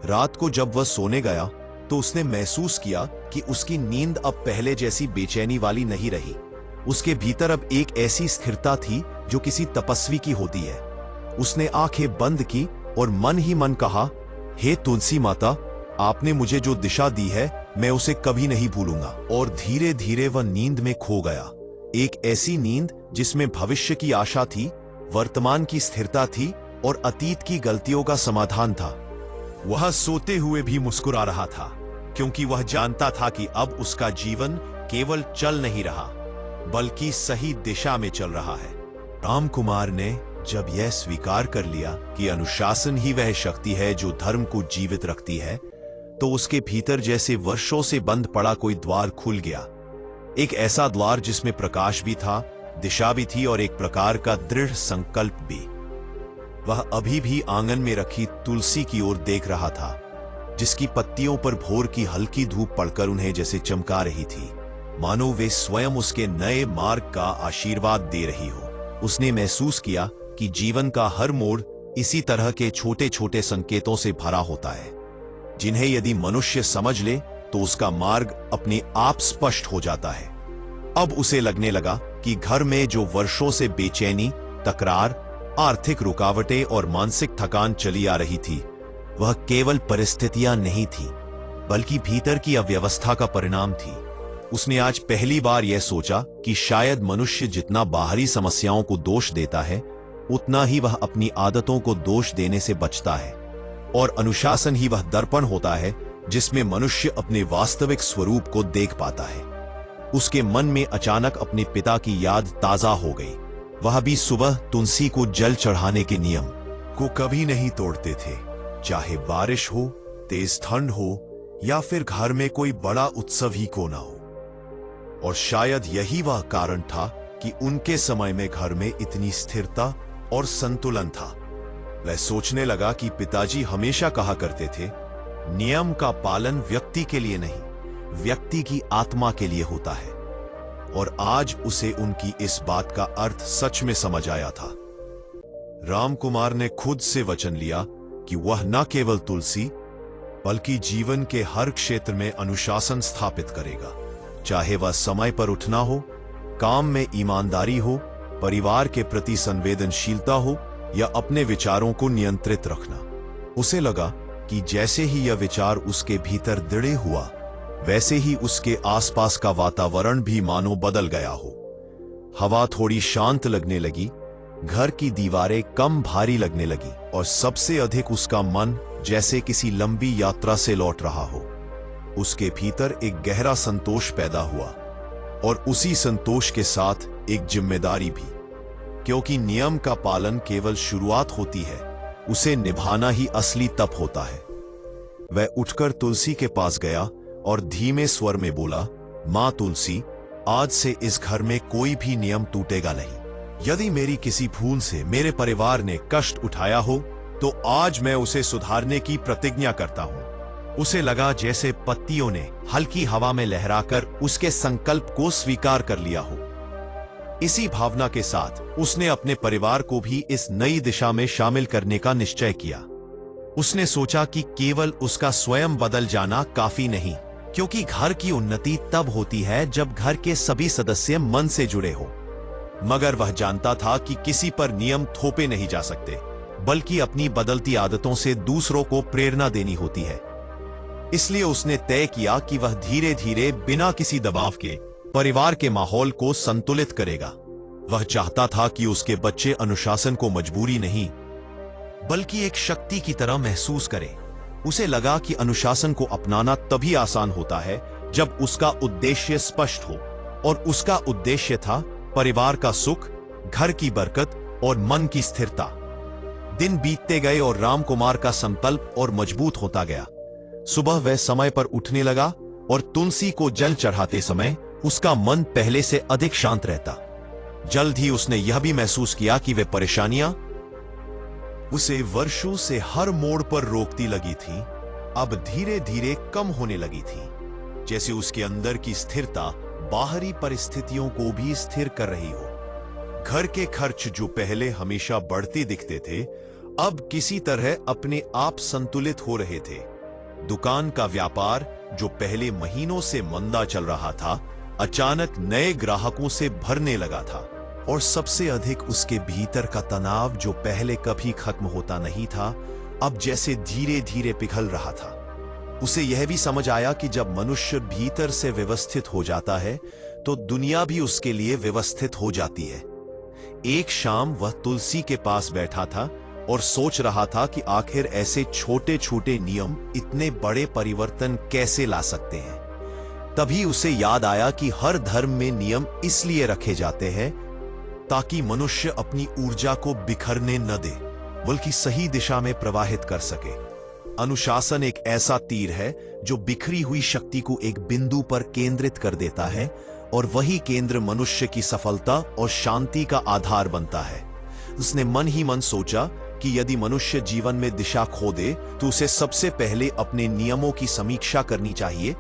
[SPEAKER 1] रात को जब वह सोने गया तो उसने महसूस किया कि उसकी नींद अब पहले जैसी बेचैनी वाली नहीं रही। उसके भीतर अब एक ऐसी स्थिरता थी जो किसी तपस्वी की होती है। उसने आंखें बंद की और मन ही मन कहा, हे तुलसी माता, आपने मुझे जो दिशा दी है मैं उसे कभी नहीं भूलूंगा। और धीरे धीरे वह नींद में खो गया। एक ऐसी नींद जिसमें भविष्य की आशा थी, वर्तमान की स्थिरता थी और अतीत की गलतियों का समाधान था। वह सोते हुए भी मुस्कुरा रहा था, क्योंकि वह जानता था कि अब उसका जीवन केवल चल नहीं रहा बल्कि सही दिशा में चल रहा है। रामकुमार ने जब यह स्वीकार कर लिया कि अनुशासन ही वह शक्ति है जो धर्म को जीवित रखती है, तो उसके भीतर जैसे वर्षों से बंद पड़ा कोई द्वार खुल गया। एक ऐसा द्वार जिसमें प्रकाश भी था, दिशा भी थी और एक प्रकार का दृढ़ संकल्प भी। वह अभी भी आंगन में रखी तुलसी की ओर देख रहा था, जिसकी पत्तियों पर भोर की हल्की धूप पड़कर उन्हें जैसे चमका रही थी, मानो वे स्वयं उसके नए मार्ग का आशीर्वाद दे रही हो। उसने महसूस किया कि जीवन का हर मोड़ इसी तरह के छोटे छोटे संकेतों से भरा होता है, जिन्हें यदि मनुष्य समझ ले तो उसका मार्ग अपने आप स्पष्ट हो जाता है। अब उसे लगने लगा कि घर में जो वर्षों से बेचैनी, तकरार, आर्थिक रुकावटें और मानसिक थकान चली आ रही थी, वह केवल परिस्थितियां नहीं थी बल्कि भीतर की अव्यवस्था का परिणाम थी। उसने आज पहली बार यह सोचा कि शायद मनुष्य जितना बाहरी समस्याओं को दोष देता है, उतना ही वह अपनी आदतों को दोष देने से बचता है। और अनुशासन ही वह दर्पण होता है जिसमें मनुष्य अपने वास्तविक स्वरूप को देख पाता है। उसके मन में अचानक अपने पिता की याद ताजा हो गई, वह भी सुबह तुलसी को जल चढ़ाने के नियम को कभी नहीं तोड़ते थे, चाहे बारिश हो, तेज ठंड हो या फिर घर में कोई बड़ा उत्सव ही क्यों ना हो। और शायद यही वह कारण था कि उनके समय में घर में इतनी स्थिरता और संतुलन था। वह सोचने लगा कि पिताजी हमेशा कहा करते थे, नियम का पालन व्यक्ति के लिए नहीं, व्यक्ति की आत्मा के लिए होता है। और आज उसे उनकी इस बात का अर्थ सच में समझ आया था। रामकुमार ने खुद से वचन लिया कि वह न केवल तुलसी बल्कि जीवन के हर क्षेत्र में अनुशासन स्थापित करेगा, चाहे वह समय पर उठना हो, काम में ईमानदारी हो, परिवार के प्रति संवेदनशीलता हो या अपने विचारों को नियंत्रित रखना। उसे लगा कि जैसे ही यह विचार उसके भीतर दृढ़ हुआ, वैसे ही उसके आसपास का वातावरण भी मानो बदल गया हो। हवा थोड़ी शांत लगने लगी, घर की दीवारें कम भारी लगने लगी और सबसे अधिक उसका मन जैसे किसी लंबी यात्रा से लौट रहा हो। उसके भीतर एक गहरा संतोष पैदा हुआ और उसी संतोष के साथ एक जिम्मेदारी भी, क्योंकि नियम का पालन केवल शुरुआत होती है, उसे निभाना ही असली तप होता है। वह उठकर तुलसी के पास गया और धीमे स्वर में बोला, मां तुलसी, आज से इस घर में कोई भी नियम टूटेगा नहीं। यदि मेरी किसी भूल से मेरे परिवार ने कष्ट उठाया हो तो आज मैं उसे सुधारने की प्रतिज्ञा करता हूं। उसे लगा जैसे पत्तियों ने हल्की हवा में लहराकर उसके संकल्प को स्वीकार कर लिया हो। इसी भावना के साथ उसने अपने परिवार को भी इस नई दिशा में शामिल करने का निश्चय किया। उसने सोचा कि केवल उसका स्वयं बदल जाना काफी नहीं, क्योंकि घर की उन्नति तब होती है जब घर के सभी सदस्य मन से जुड़े हो। मगर वह जानता था कि किसी पर नियम थोपे नहीं जा सकते, बल्कि अपनी बदलती आदतों से दूसरों को प्रेरणा देनी होती है। इसलिए उसने तय किया कि वह धीरे धीरे बिना किसी दबाव के परिवार के माहौल को संतुलित करेगा। वह चाहता था कि उसके बच्चे अनुशासन को मजबूरी नहीं बल्कि एक शक्ति की तरह महसूस करें। उसे लगा कि अनुशासन को अपनाना तभी आसान होता है जब उसका उद्देश्य स्पष्ट हो, और उसका उद्देश्य था परिवार का सुख, घर की बरकत और मन की स्थिरता। दिन बीतते गए और रामकुमार का संकल्प और मजबूत होता गया। सुबह वह समय पर उठने लगा और तुलसी को जल चढ़ाते समय उसका मन पहले से अधिक शांत रहता। जल्द ही उसने यह भी महसूस किया कि वे परेशानियां उसे वर्षों से हर मोड़ पर रोकती लगी थी, अब धीरे धीरे कम होने लगी थी, जैसे उसके अंदर की स्थिरता बाहरी परिस्थितियों को भी स्थिर कर रही हो। घर के खर्च जो पहले हमेशा बढ़ते दिखते थे, अब किसी तरह अपने आप संतुलित हो रहे थे। दुकान का व्यापार जो पहले महीनों से मंदा चल रहा था, अचानक नए ग्राहकों से भरने लगा था। और सबसे अधिक उसके भीतर का तनाव जो पहले कभी खत्म होता नहीं था, अब जैसे धीरे धीरे पिघल रहा था। उसे यह भी समझ आया कि जब मनुष्य भीतर से व्यवस्थित हो जाता है तो दुनिया भी उसके लिए व्यवस्थित हो जाती है। एक शाम वह तुलसी के पास बैठा था और सोच रहा था कि आखिर ऐसे छोटे छोटे नियम इतने बड़े परिवर्तन कैसे ला सकते हैं। तभी उसे याद आया कि हर धर्म में नियम इसलिए रखे जाते हैं ताकि मनुष्य अपनी ऊर्जा को बिखरने न दे, बल्कि सही दिशा में प्रवाहित कर सके। अनुशासन एक ऐसा तीर है जो बिखरी हुई शक्ति को एक बिंदु पर केंद्रित कर देता है, और वही केंद्र मनुष्य की सफलता और शांति का आधार बनता है। उसने मन ही मन सोचा कि यदि मनुष्य जीवन में दिशा खो दे तो उसे सबसे पहले अपने नियमों की समीक्षा करनी चाहिए।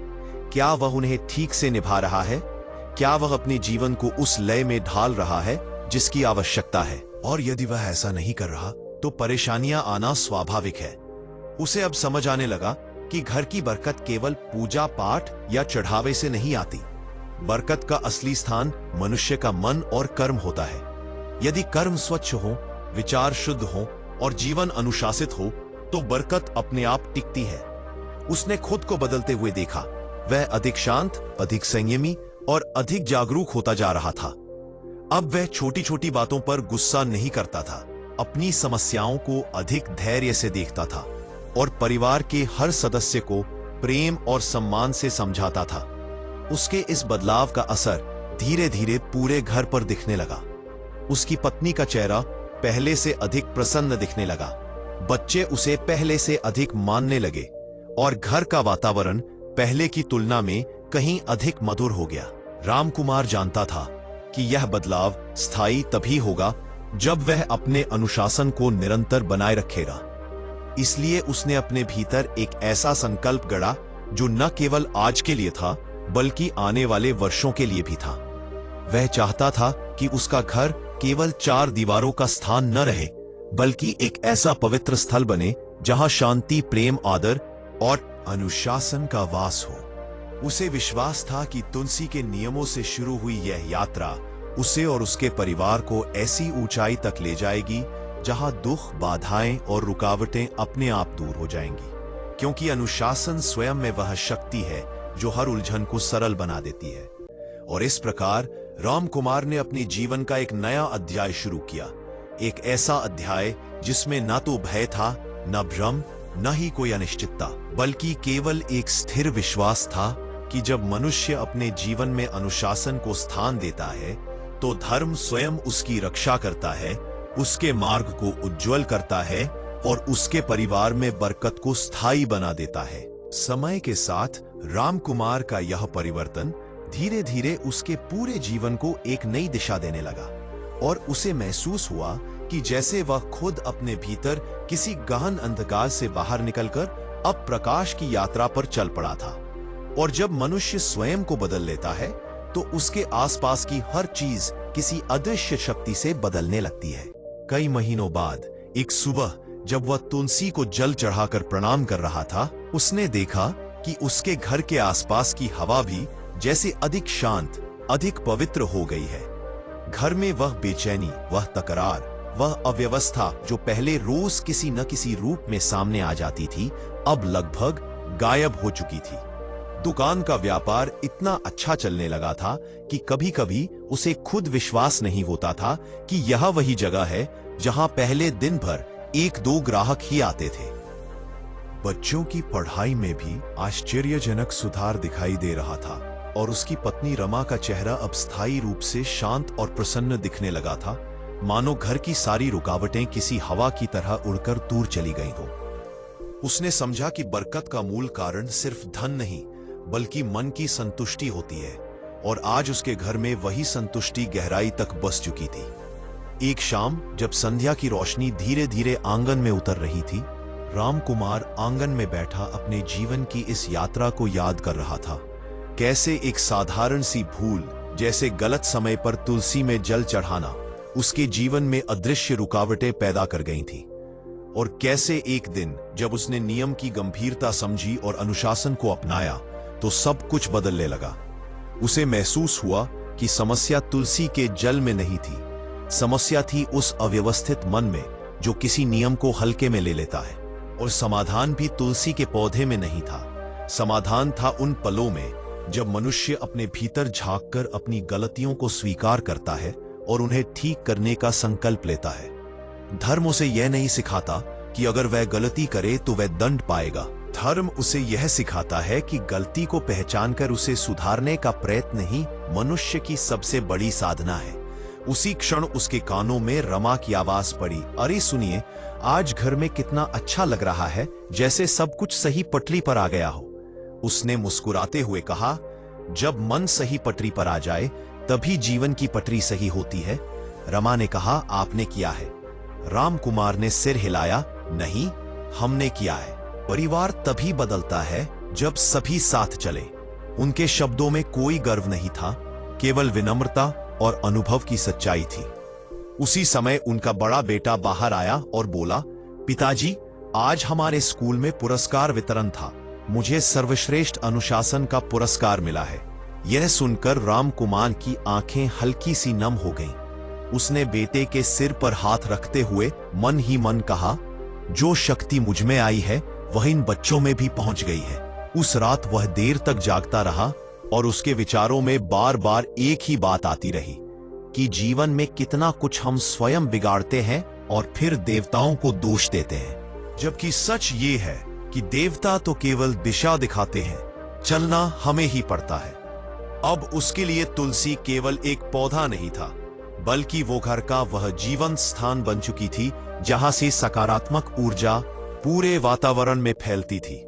[SPEAKER 1] क्या वह उन्हें ठीक से निभा रहा है? क्या वह अपने जीवन को उस लय में ढाल रहा है जिसकी आवश्यकता है? और यदि वह ऐसा नहीं कर रहा तो परेशानियां आना स्वाभाविक है। उसे अब समझ आने लगा कि घर की बरकत केवल पूजा पाठ या चढ़ावे से नहीं आती। बरकत का असली स्थान मनुष्य का मन और कर्म होता है। यदि कर्म स्वच्छ हो, विचार शुद्ध हो और जीवन अनुशासित हो तो बरकत अपने आप टिकती है। उसने खुद को बदलते हुए देखा। वह अधिक शांत, अधिक संयमी और अधिक जागरूक होता जा रहा था। अब वह छोटी छोटी बातों पर गुस्सा नहीं करता था, अपनी समस्याओं को अधिक धैर्य से देखता था और परिवार के हर सदस्य को प्रेम और सम्मान से समझाता था। उसके इस बदलाव का असर धीरे धीरे पूरे घर पर दिखने लगा। उसकी पत्नी का चेहरा पहले से अधिक प्रसन्न दिखने लगा, बच्चे उसे पहले से अधिक मानने लगे और घर का वातावरण पहले की तुलना में कहीं अधिक मधुर हो गया। रामकुमार जानता था कि यह बदलाव स्थायी तभी होगा जब वह अपने अनुशासन को निरंतर बनाए रखेगा। इसलिए उसने अपने भीतर एक ऐसा संकल्प गढ़ा जो न केवल आज के लिए था बल्कि आने वाले वर्षों के लिए भी था। वह चाहता था कि उसका घर केवल 4 दीवारों का स्थान न रहे बल्कि एक ऐसा पवित्र स्थल बने जहां शांति, प्रेम, आदर और अनुशासन का वास हो। उसे विश्वास था कि तुलसी के नियमों से शुरू हुई यह यात्रा उसे और उसके परिवार को ऐसी ऊंचाई तक ले जाएगी जहां दुख, बाधाएं और रुकावटें अपने आप दूर हो जाएंगी, क्योंकि अनुशासन स्वयं में वह शक्ति है जो हर उलझन को सरल बना देती है। और इस प्रकार रामकुमार ने अपने जीवन का एक नया अध्याय शुरू किया, एक ऐसा अध्याय जिसमें न तो भय था, न भ्रम, न ही कोई अनिश्चितता, बल्कि केवल एक स्थिर विश्वास था कि जब मनुष्य अपने जीवन में अनुशासन को स्थान देता है तो धर्म स्वयं उसकी रक्षा करता है, उसके मार्ग को उज्जवल करता है और उसके परिवार में बरकत को स्थायी बना देता है। समय के साथ रामकुमार का यह परिवर्तन धीरे धीरे उसके पूरे जीवन को एक नई दिशा देने लगा और उसे महसूस हुआ कि जैसे वह खुद अपने भीतर किसी गहन अंधकार से बाहर निकलकर अब प्रकाश की यात्रा पर चल पड़ा था। और जब मनुष्य स्वयं को बदल लेता है तो उसके आसपास की हर चीज किसी अदृश्य शक्ति से बदलने लगती है। कई महीनों बाद एक सुबह जब वह तुलसी को जल चढ़ाकर प्रणाम कर रहा था, उसने देखा कि उसके घर के आसपास की हवा भी जैसे अधिक शांत, अधिक पवित्र हो गई है। घर में वह बेचैनी, वह तकरार, वह अव्यवस्था जो पहले रोज किसी न किसी रूप में सामने आ जाती थी, अब लगभग गायब हो चुकी थी। दुकान का व्यापार इतना अच्छा चलने लगा था कि कभी-कभी उसे खुद विश्वास नहीं होता था कि यह वही जगह है जहां पहले दिन भर 1-2 ग्राहक ही आते थे। बच्चों की पढ़ाई में भी आश्चर्यजनक सुधार दिखाई दे रहा था और उसकी पत्नी रमा का चेहरा अब स्थायी रूप से शांत और प्रसन्न दिखने लगा था, मानो घर की सारी रुकावटें किसी हवा की तरह उड़कर दूर चली गई हो। उसने समझा कि बरकत का मूल कारण सिर्फ धन नहीं बल्कि मन की संतुष्टि होती है और आज उसके घर में वही संतुष्टि गहराई तक बस चुकी थी। एक शाम जब संध्या की रोशनी धीरे धीरे आंगन में उतर रही थी, रामकुमार आंगन में बैठा अपने जीवन की इस यात्रा को याद कर रहा था। कैसे एक साधारण सी भूल, जैसे गलत समय पर तुलसी में जल चढ़ाना, उसके जीवन में अदृश्य रुकावटें पैदा कर गई थी। और कैसे एक दिन जब उसने नियम की गंभीरता समझी और अनुशासन को अपनाया तो सब कुछ बदलने लगा। उसे महसूस हुआ कि समस्या तुलसी के जल में नहीं थी, समस्या थी उस अव्यवस्थित मन में जो किसी नियम को हल्के में ले लेता है। और समाधान भी तुलसी के पौधे में नहीं था, समाधान था उन पलों में जब मनुष्य अपने भीतर झांककर अपनी गलतियों को स्वीकार करता है और उन्हें ठीक करने का संकल्प लेता है। धर्म उसे यह नहीं सिखाता कि अगर वह गलती करे तो वह दंड पाएगा। धर्म उसे यह सिखाता है कि गलती को पहचानकर उसे सुधारने का प्रयत्न ही मनुष्य की सबसे बड़ी साधना है। उसी क्षण उसके कानों में रमा की आवाज पड़ी, अरे सुनिए, आज घर में कितना अच्छा लग रहा है, जैसे सब कुछ सही पटरी पर आ गया हो। उसने मुस्कुराते हुए कहा, जब मन सही पटरी पर आ जाए तभी जीवन की पटरी सही होती है। रमा ने कहा, आपने किया है? रामकुमार ने सिर हिलाया, नहीं, हमने किया है। परिवार तभी बदलता है जब सभी साथ चले। उनके शब्दों में कोई गर्व नहीं था, केवल विनम्रता और अनुभव की सच्चाई थी। उसी समय उनका बड़ा बेटा बाहर आया और बोला, पिताजी, आज हमारे स्कूल में पुरस्कार वितरण था, मुझे सर्वश्रेष्ठ अनुशासन का पुरस्कार मिला है। यह सुनकर रामकुमार की आंखें हल्की सी नम हो गईं। उसने बेटे के सिर पर हाथ रखते हुए मन ही मन कहा, जो शक्ति मुझ में आई है वह इन बच्चों में भी पहुंच गई है। उस रात वह देर तक जागता रहा और उसके विचारों में बार बार एक ही बात आती रही कि जीवन में कितना कुछ हम स्वयं बिगाड़ते हैं और फिर देवताओं को दोष देते हैं, जबकि सच ये है कि देवता तो केवल दिशा दिखाते हैं, चलना हमें ही पड़ता है। अब उसके लिए तुलसी केवल एक पौधा नहीं था, बल्कि वो घर का वह जीवंत स्थान बन चुकी थी जहां से सकारात्मक ऊर्जा पूरे वातावरण में फैलती थी,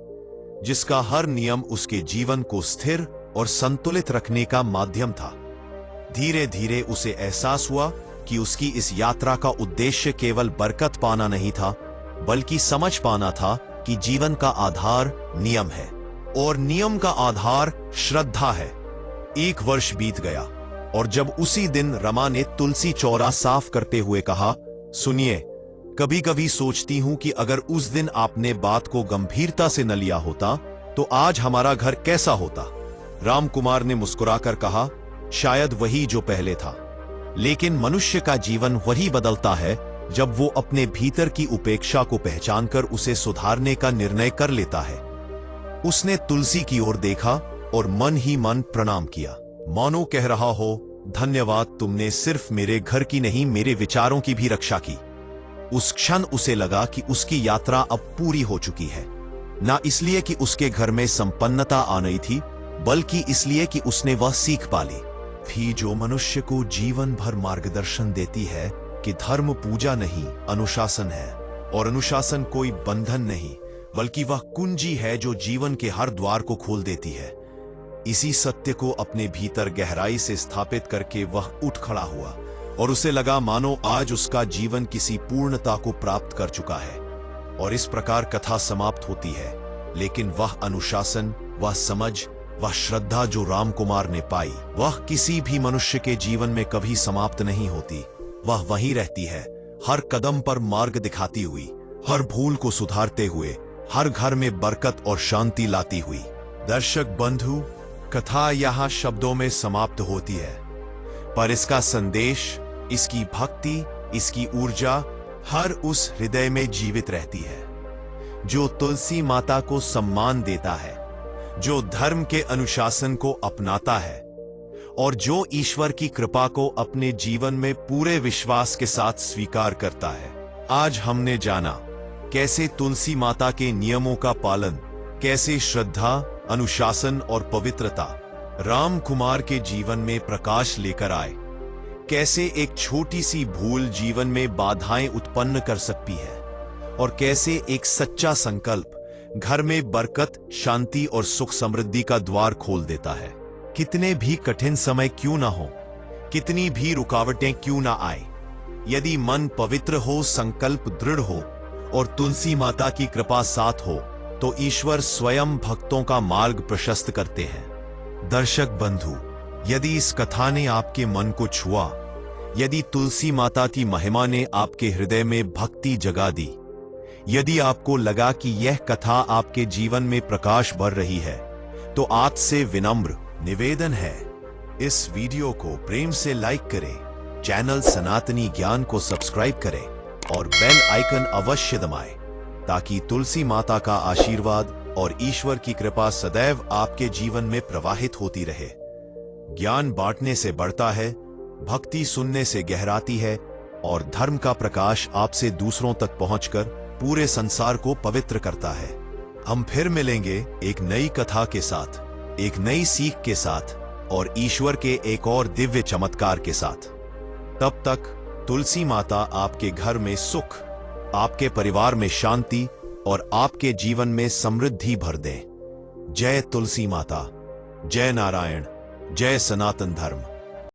[SPEAKER 1] जिसका हर नियम उसके जीवन को स्थिर और संतुलित रखने का माध्यम था। धीरे धीरे उसे एहसास हुआ कि उसकी इस यात्रा का उद्देश्य केवल बरकत पाना नहीं था, बल्कि समझ पाना था कि जीवन का आधार नियम है और नियम का आधार श्रद्धा है। 1 वर्ष बीत गया और जब उसी दिन रमा ने तुलसी चौरा साफ करते हुए कहा, सुनिए, कभी कभी सोचती हूं कि अगर उस दिन आपने बात को गंभीरता से न लिया होता तो आज हमारा घर कैसा होता। रामकुमार ने मुस्कुराकर कहा, शायद वही जो पहले था, लेकिन मनुष्य का जीवन वही बदलता है जब वो अपने भीतर की उपेक्षा को पहचानकर उसे सुधारने का निर्णय कर लेता है। उसने तुलसी की ओर देखा और मन ही मन प्रणाम किया, मानो कह रहा हो, धन्यवाद, तुमने सिर्फ मेरे घर की नहीं, मेरे विचारों की भी रक्षा की। उस क्षण उसे लगा कि उसकी यात्रा अब पूरी हो चुकी है, ना इसलिए कि उसके घर में संपन्नता आ रही थी, बल्कि इसलिए कि उसने वह सीख पाली थी जो मनुष्य को जीवन भर मार्गदर्शन देती है कि धर्म पूजा नहीं, अनुशासन है, और अनुशासन कोई बंधन नहीं, बल्कि वह कुंजी है जो जीवन के हर द्वार को खोल देती है। इसी सत्य को अपने भीतर गहराई से स्थापित करके वह उठ खड़ा हुआ और उसे लगा मानो आज उसका जीवन किसी पूर्णता को प्राप्त कर चुका है। और इस प्रकार कथा समाप्त होती है, लेकिन वह अनुशासन, वह समझ, वह श्रद्धा जो रामकुमार ने पाई, वह किसी भी मनुष्य के जीवन में कभी समाप्त नहीं होती। वह वहीं रहती है, हर कदम पर मार्ग दिखाती हुई, हर भूल को सुधारते हुए, हर घर में बरकत और शांति लाती हुई। दर्शक बंधु, कथा यहाँ शब्दों में समाप्त होती है, पर इसका संदेश, इसकी भक्ति, इसकी ऊर्जा हर उस हृदय में जीवित रहती है जो तुलसी माता को सम्मान देता है, जो धर्म के अनुशासन को अपनाता है और जो ईश्वर की कृपा को अपने जीवन में पूरे विश्वास के साथ स्वीकार करता है। आज हमने जाना कैसे तुलसी माता के नियमों का पालन, कैसे श्रद्धा, अनुशासन और पवित्रता रामकुमार के जीवन में प्रकाश लेकर आए, कैसे एक छोटी सी भूल जीवन में बाधाएं उत्पन्न कर सकती है और कैसे एक सच्चा संकल्प घर में बरकत, शांति और सुख समृद्धि का द्वार खोल देता है। कितने भी कठिन समय क्यों ना हो, कितनी भी रुकावटें क्यों ना आए, यदि मन पवित्र हो, संकल्प दृढ़ हो और तुलसी माता की कृपा साथ हो, तो ईश्वर स्वयं भक्तों का मार्ग प्रशस्त करते हैं। दर्शक बंधु, यदि इस कथा ने आपके मन को छुआ, यदि तुलसी माता की महिमा ने आपके हृदय में भक्ति जगा दी, यदि आपको लगा कि यह कथा आपके जीवन में प्रकाश भर रही है, तो आज से विनम्र निवेदन है, इस वीडियो को प्रेम से लाइक करें, चैनल सनातनी ज्ञान को सब्सक्राइब करें और बेल आइकन अवश्य दबाएं, ताकि तुलसी माता का आशीर्वाद और ईश्वर की कृपा सदैव आपके जीवन में प्रवाहित होती रहे। ज्ञान बांटने से बढ़ता है, भक्ति सुनने से गहराती है और धर्म का प्रकाश आपसे दूसरों तक पहुंचकर पूरे संसार को पवित्र करता है। हम फिर मिलेंगे एक नई कथा के साथ, एक नई सीख के साथ और ईश्वर के एक और दिव्य चमत्कार के साथ। तब तक तुलसी माता आपके घर में सुख, आपके परिवार में शांति और आपके जीवन में समृद्धि भर दे। जय तुलसी माता, जय नारायण, जय सनातन धर्म।